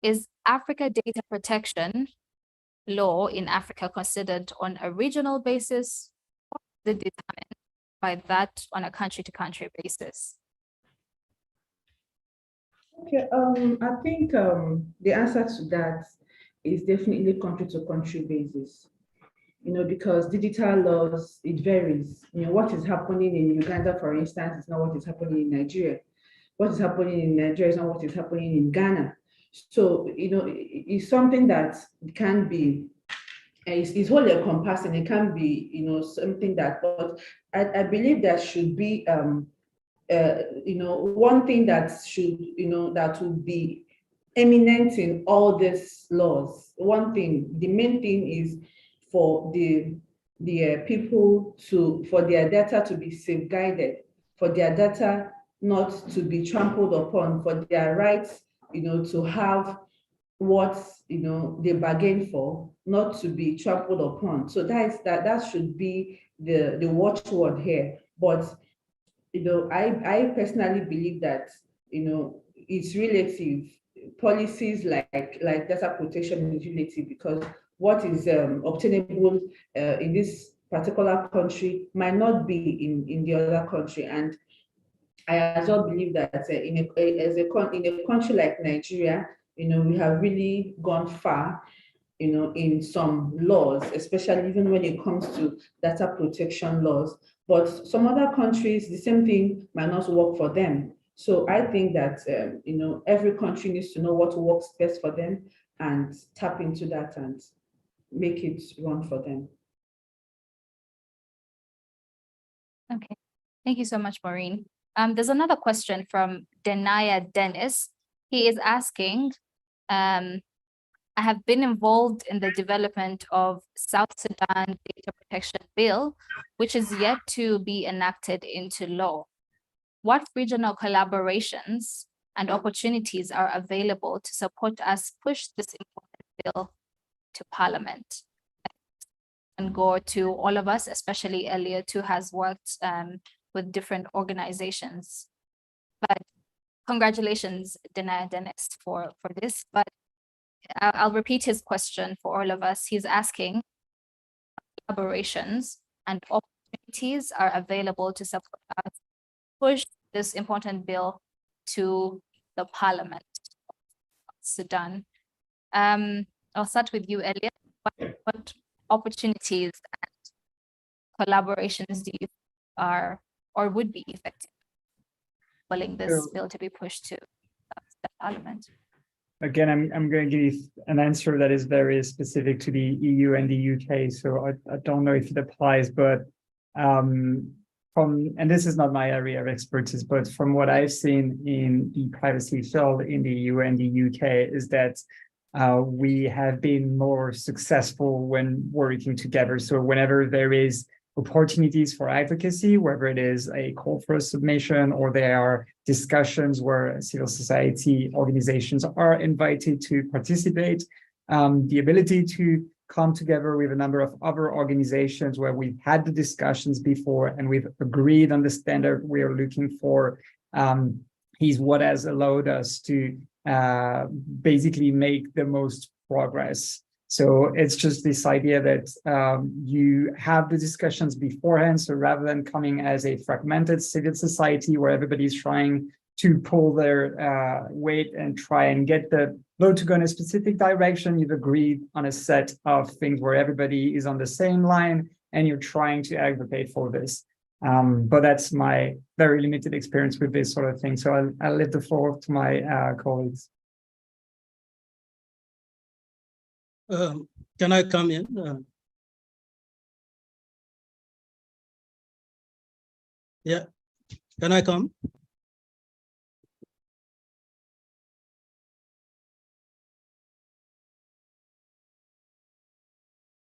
Is Africa data protection law in Africa considered on a regional basis, or is it determined by that on a country-to-country basis? Okay, I think the answer to that is definitely country-to-country basis. Because digital laws, it varies. What is happening in Uganda, for instance, is not what is happening in Nigeria. What is happening in Nigeria is not what is happening in Ghana. So, it's something that can be, it's wholly encompassing. It can be, something that, but I believe there should be, one thing that should, that would be eminent in all these laws. One thing, the main thing is for the people for their data to be safeguarded, for their data not to be trampled upon, for their rights, to have what they bargained for, not to be trampled upon. So that should be the watchword here. But I personally believe that it's relative. Policies like data protection is relative, because what is obtainable in this particular country might not be in the other country. And I as well believe that in a country like Nigeria, we have really gone far, in some laws, especially even when it comes to data protection laws. But some other countries, the same thing might not work for them. So I think that every country needs to know what works best for them and tap into that and make it run for them. Okay, thank you so much, Maureen. There's another question from Denaya Dennis. He is asking, I have been involved in the development of South Sudan Data Protection Bill, which is yet to be enacted into law. What regional collaborations and opportunities are available to support us push this important bill to Parliament? And go to all of us, especially Elliot, who has worked with different organizations. But congratulations, Denaya Dennis, for this. But I'll repeat his question for all of us. He's asking, collaborations and opportunities are available to support us push this important bill to the Parliament of Sudan. I'll start with you, Elliot. What opportunities and collaborations do you are or would be effective willing this bill to be pushed to the Parliament? Again, I'm going to give an answer that is very specific to the EU and the UK. So I don't know if it applies, but and this is not my area of expertise, but from what I've seen in the privacy field in the EU and the UK is that we have been more successful when working together. So whenever there is opportunities for advocacy, whether it is a call for a submission or there are discussions where civil society organizations are invited to participate, the ability to come together with a number of other organizations where we've had the discussions before and we've agreed on the standard we are looking for is what has allowed us to basically make the most progress. So it's just this idea that you have the discussions beforehand. So rather than coming as a fragmented civil society where everybody's trying to pull their weight and try and get the law to go in a specific direction, you've agreed on a set of things where everybody is on the same line and you're trying to advocate for this. But that's my very limited experience with this sort of thing. So I'll leave the floor to my colleagues. Can I come in? Yeah, can I come?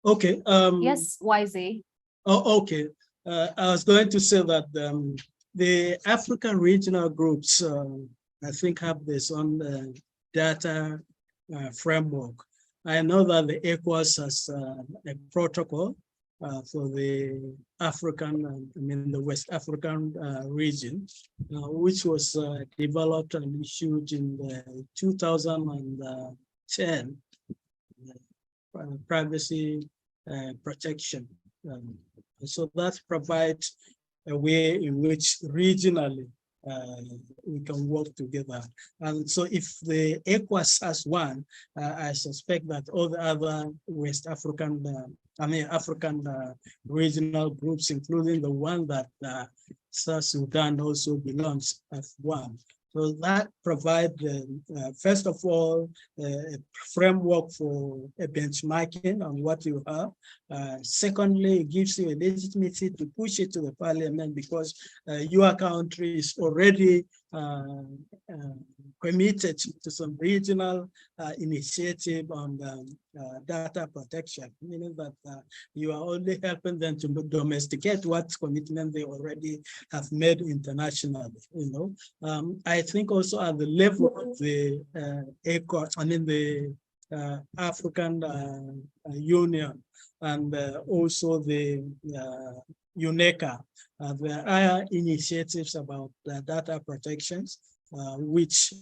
Okay. Yes, YZ. Oh, okay. I was going to say that the African regional groups, I think, have this on data framework. I know that the ECOWAS has a protocol for the African, the West African region, which was developed and issued in 2010, privacy protection. So that provides a way in which regionally we can work together. And so if the ECOWAS has one, I suspect that all the other West African, African regional groups, including the one that South Sudan also belongs, have one. So that provides, first of all, a framework for a benchmarking on what you have. Secondly, it gives you a legitimacy to push it to the parliament because your country is already committed to some regional initiative on data protection, meaning that you are only helping them to domesticate what commitment they already have made internationally. I think also at the level of the ECOWAS, the African Union, and also the UNECA, there are initiatives about data protections, which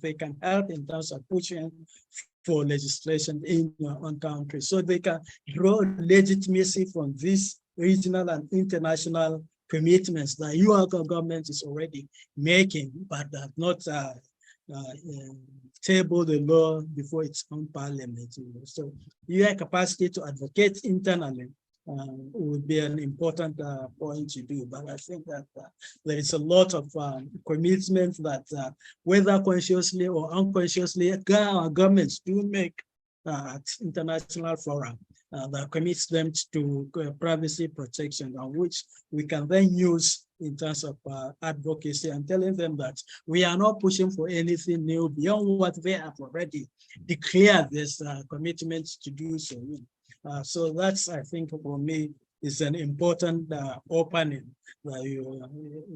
they can help in terms of pushing for legislation in your own country. So they can draw legitimacy from these regional and international commitments that your government is already making, but have not table the law before its own parliament. So your capacity to advocate internally would be an important point to do. But I think that there is a lot of commitments that whether consciously or unconsciously, our governments do make at international forum that commits them to privacy protection, which we can then use in terms of advocacy and telling them that we are not pushing for anything new beyond what they have already declared this commitment to do so. So that's, I think, for me, is an important opening that you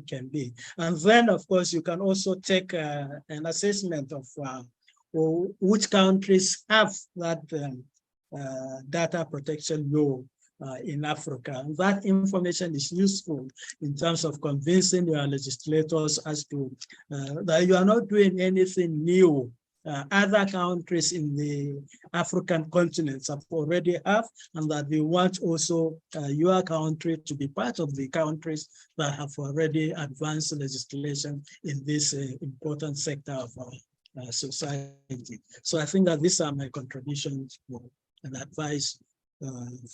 can be. And then, of course, you can also take an assessment of which countries have that data protection law in Africa. And that information is useful in terms of convincing your legislators as to that you are not doing anything new. Other countries in the African continents have already have, and that they want also your country to be part of the countries that have already advanced legislation in this important sector of our society. So I think that these are my contributions and advice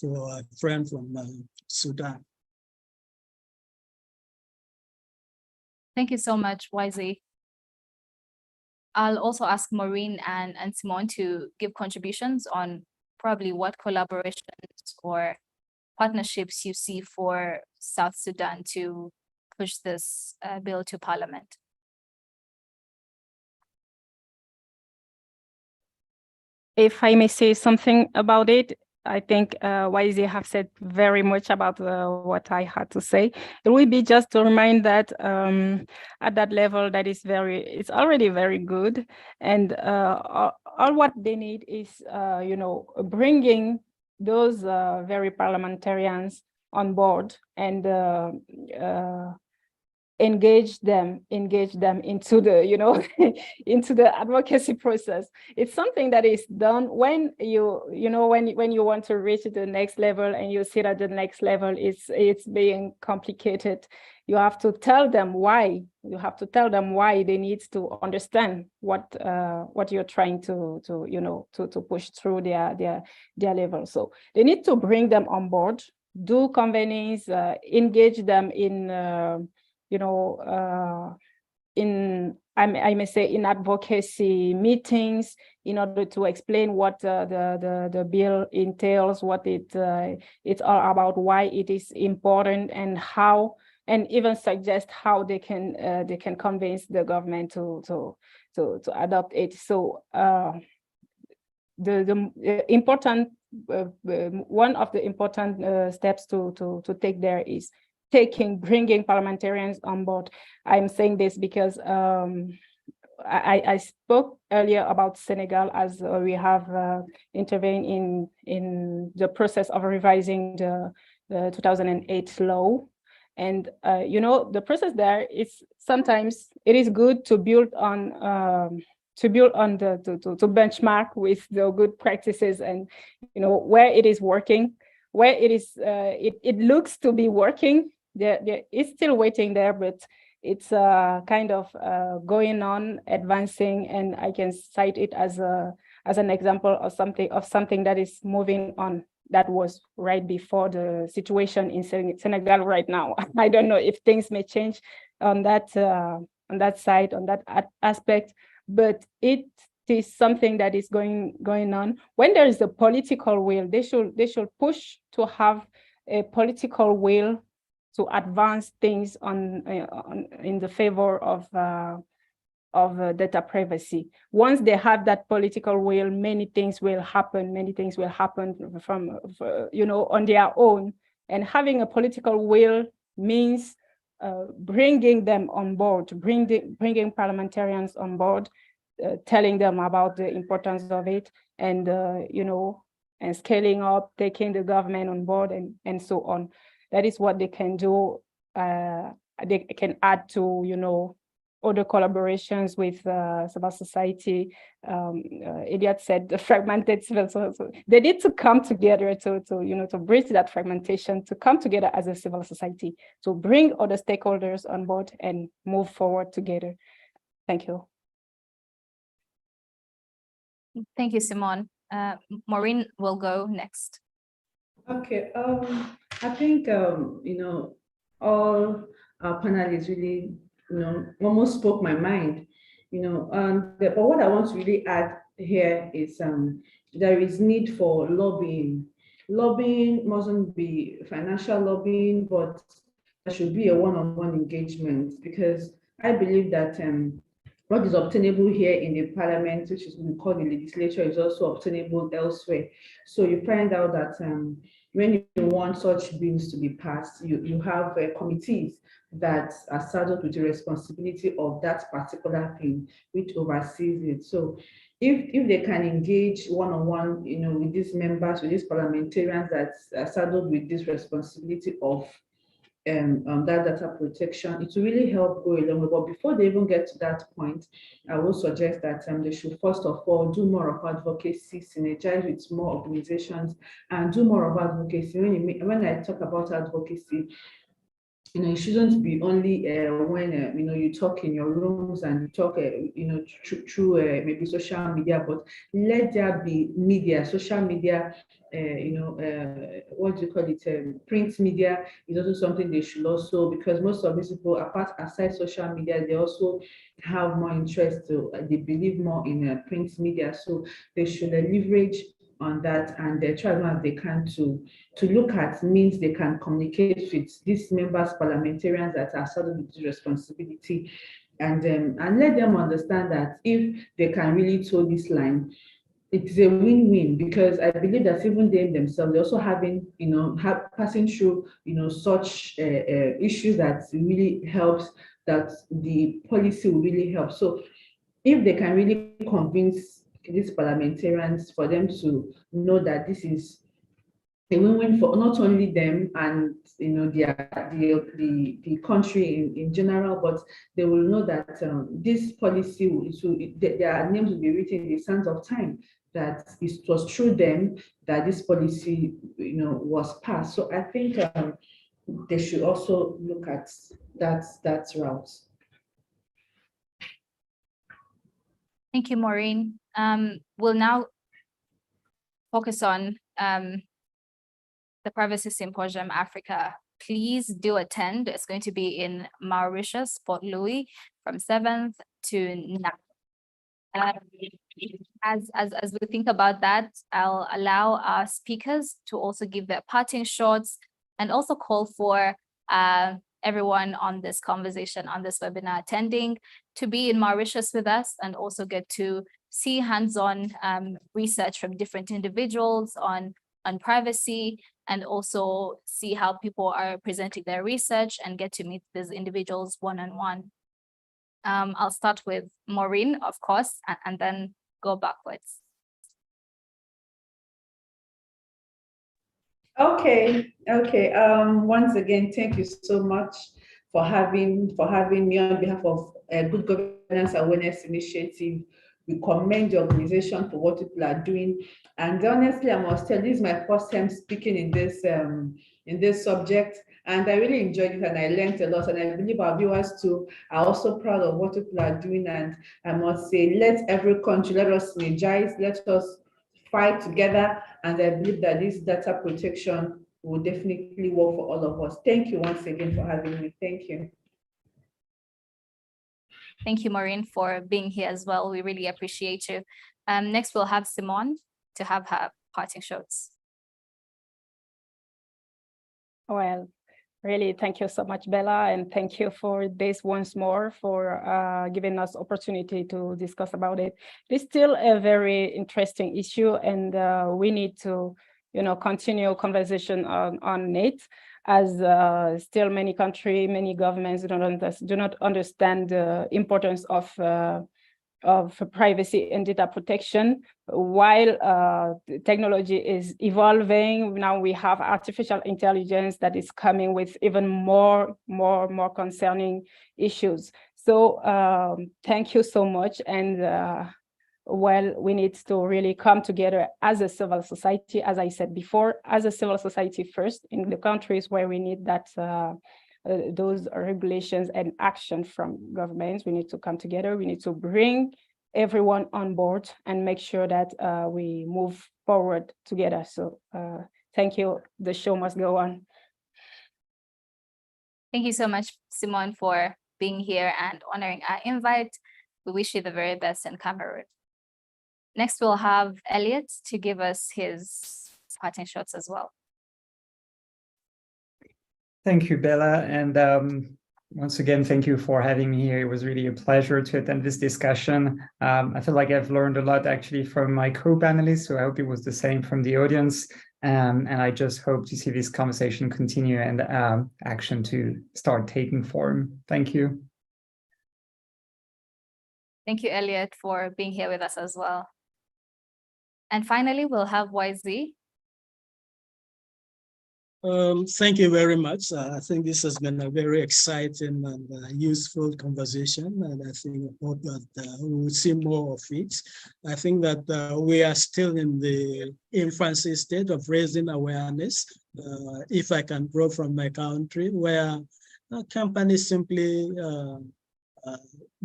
for a friend from Sudan. Thank you so much, YZ. I'll also ask Maureen and Simone to give contributions on probably what collaborations or partnerships you see for South Sudan to push this bill to Parliament. If I may say something about it, I think YZ have said very much about what I had to say. It will be just to remind that at that level, that is it's already very good, and all what they need is bringing those very parliamentarians on board and engage them into the into the advocacy process. It's something that is done when when you want to reach the next level and you see that the next level it's being complicated. You have to tell them why. You have to tell them why they need to understand what you're trying to push through their level. So they need to bring them on board, do convenings, engage them in I may say in advocacy meetings in order to explain what the bill entails, what it's all about, why it is important, and how and even suggest how they can convince the government to adopt it. So the important one of the important steps to take there is bringing parliamentarians on board. I'm saying this because I spoke earlier about Senegal, as we have intervened in the process of revising the 2008 law. And the process there is sometimes it is good to build on to benchmark with the good practices, and where it is working, where it is it looks to be working. There is still waiting there, but it's kind of going on, advancing, and I can cite it as an example of something that is moving on. That was right before the situation in Senegal right now. I don't know if things may change on that side, on that aspect, but it is something that is going on. When there is a political will, they should push to have a political will to advance things in the favor of data privacy. Once they have that political will, many things will happen. Many things will happen from on their own. And having a political will means bringing them on board, bringing parliamentarians on board, telling them about the importance of it, and and scaling up, taking the government on board, and so on. That is what they can do. They can add to other collaborations with civil society. Elliot said the fragmented civil society. They need to come together to bridge that fragmentation, to come together as a civil society, to bring other stakeholders on board and move forward together. Thank you. Thank you, Simone. Maureen will go next. Okay, I think, all our panelists really, almost spoke my mind, but what I want to really add here is there is need for lobbying. Lobbying mustn't be financial lobbying, but there should be a one-on-one engagement, because I believe that what is obtainable here in the parliament, which is we call the legislature, is also obtainable elsewhere. So you find out that when you want such bills to be passed, you have committees that are saddled with the responsibility of that particular thing, which oversees it. So if they can engage one-on-one, with these members, with these parliamentarians that are saddled with this responsibility of that data protection, it will really help go a long way. But before they even get to that point, I will suggest that they should first of all do more of advocacy, synergize with more organizations, and do more of advocacy. When I talk about advocacy, it shouldn't be only when you talk in your rooms and you talk through maybe social media, but let there be media, social media, what do you call it, print media is also something they should also, because most of these people, aside social media, they also have more interest they believe more in print media, so they should leverage on that, and they try as they can to look at means they can communicate with these members, parliamentarians that are saddled with this responsibility, and let them understand that if they can really toe this line, it's a win-win, because I believe that even they themselves, they're also having, passing through, such issues that really helps, that the policy will really help. So if they can really convince these parliamentarians, for them to know that this is a win-win for not only them and the country in general, but they will know that this policy their names will be written in the sands of time, that it was through them that this policy was passed. So I think they should also look at that route. Thank you, Maureen. We'll now focus on the Privacy Symposium Africa. Please do attend. It's going to be in Mauritius, Port Louis, from 7th to 9th. As we think about that, I'll allow our speakers to also give their parting shots, and also call for everyone on this conversation, on this webinar attending, to be in Mauritius with us and also get to see hands-on research from different individuals on privacy, and also see how people are presenting their research and get to meet these individuals one-on-one. I'll start with Maureen, of course, and then go backwards. Okay. Once again, thank you so much for having me on behalf of Good Governance Awareness Initiative. We commend the organization for what people are doing. And honestly, I must tell you, this is my first time speaking in this subject, and I really enjoyed it and I learned a lot. And I believe our viewers too are also proud of what people are doing. And I must say, let every country, let us synergize, let us fight together, and I believe that this data protection will definitely work for all of us. Thank you once again for having me. Thank you. Thank you, Maureen, for being here as well. We really appreciate you. Next, we'll have Simone to have her parting shots. Well, really, thank you so much, Bella, and thank you for this once more for giving us opportunity to discuss about it. It's still a very interesting issue, and we need to, continue conversation on it, as still many countries, many governments do not understand the importance of privacy and data protection. While technology is evolving, now we have artificial intelligence that is coming with even more concerning issues. So thank you so much. And we need to really come together as a civil society, as I said before, as a civil society first in the countries where we need that those regulations and action from governments. We need to come together. We need to bring everyone on board and make sure that we move forward together. So thank you. The show must go on. Thank you so much, Simone, for being here and honoring our invite. We wish you the very best in Cameroon. Next, we'll have Elliot to give us his parting shots as well. Thank you, Bella. And once again, thank you for having me here. It was really a pleasure to attend this discussion. I feel like I've learned a lot actually from my co-panelists, so I hope it was the same from the audience. And I just hope to see this conversation continue and action to start taking form. Thank you. Thank you, Elliot, for being here with us as well. And finally, we'll have YZ. Thank you very much. I think this has been a very exciting and useful conversation, and I think hope that we will see more of it. I think that we are still in the infancy state of raising awareness. If I can grow from my country, where companies simply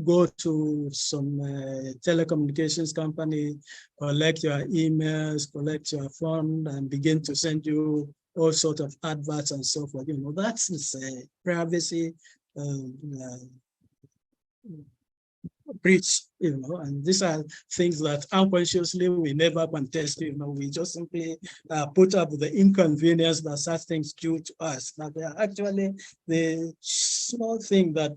go to some telecommunications company, collect your emails, collect your phone, and begin to send you all sorts of adverts and so forth. That's a privacy breach, and these are things that unconsciously we never contest. We just simply put up with the inconvenience that such things do to us. Now, they are actually the small thing that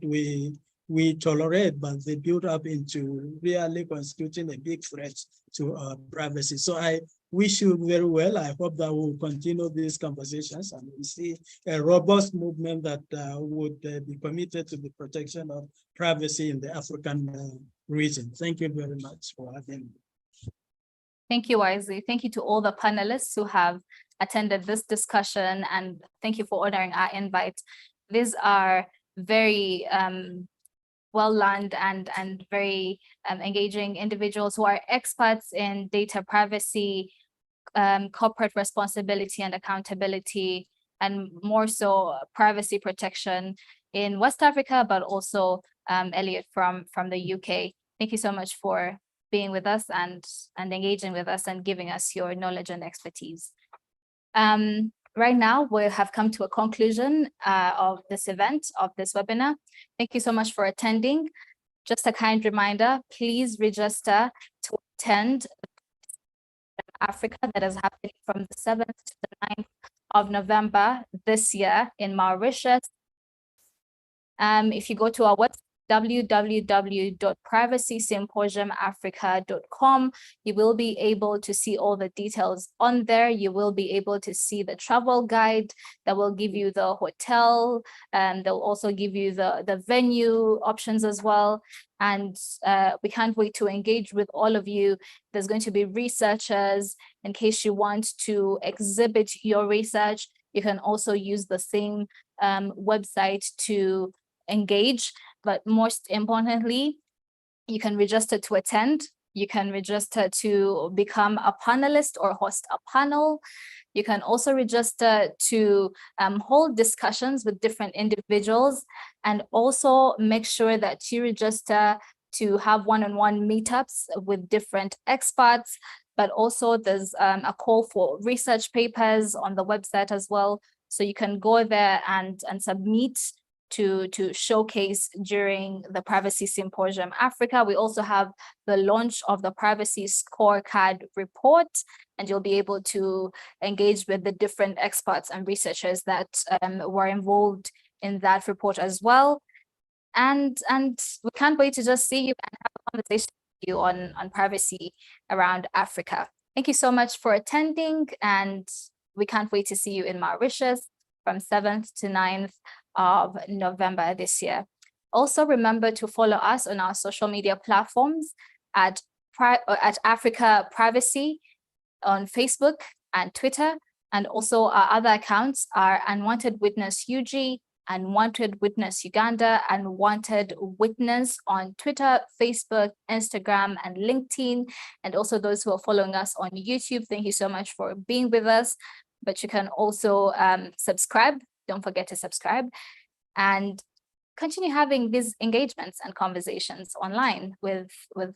we tolerate, but they build up into really constituting a big threat to our privacy. So I wish you very well. I hope that we'll continue these conversations and we see a robust movement that would be committed to the protection of privacy in the African region. Thank you very much for having me. Thank you, YZ. Thank you to all the panelists who have attended this discussion, and thank you for honoring our invite. These are very well-learned and very engaging individuals who are experts in data privacy, corporate responsibility and accountability, and more so privacy protection in West Africa, but also Elliot from the UK. Thank you so much for being with us and engaging with us and giving us your knowledge and expertise. Right now, we have come to a conclusion of this event, of this webinar. Thank you so much for attending. Just a kind reminder, please register to attend Africa that is happening from the 7th to the 9th of November this year in Mauritius. If you go to our website, www.privacysymposiumafrica.com, you will be able to see all the details on there. You will be able to see the travel guide that will give you the hotel, and they'll also give you the venue options as well. And we can't wait to engage with all of you. There's going to be researchers in case you want to exhibit your research. You can also use the same website to engage. But most importantly, you can register to attend. You can register to become a panelist or host a panel. You can also register to hold discussions with different individuals, and also make sure that you register to have one-on-one meetups with different experts. But also there's a call for research papers on the website as well. So you can go there and submit to showcase during the Privacy Symposium Africa. We also have the launch of the Privacy Scorecard report, and you'll be able to engage with the different experts and researchers that were involved in that report as well. And we can't wait to just see you and have a conversation with you on privacy around Africa. Thank you so much for attending, and we can't wait to see you in Mauritius from 7th to 9th of November this year. Also, remember to follow us on our social media platforms at Africa Privacy on Facebook and Twitter, and also our other accounts are Unwanted Witness UG, Unwanted Witness Uganda, and Wanted Witness on Twitter, Facebook, Instagram, and LinkedIn. And also those who are following us on YouTube, thank you so much for being with us. But you can also subscribe. Don't forget to subscribe and continue having these engagements and conversations online with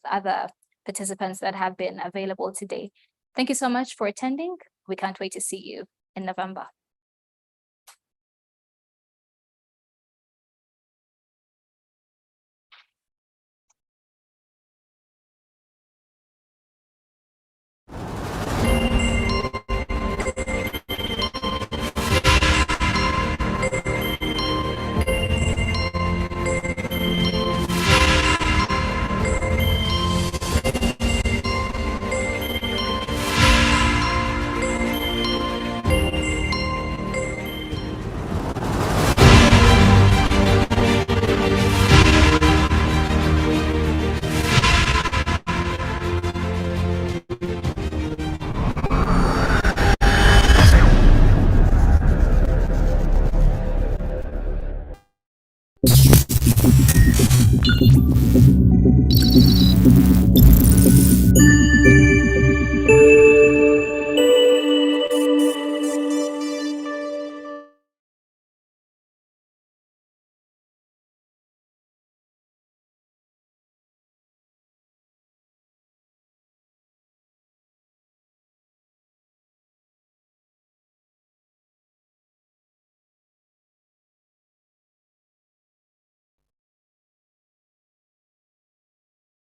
other participants that have been available today. Thank you so much for attending. We can't wait to see you in November. Thank you.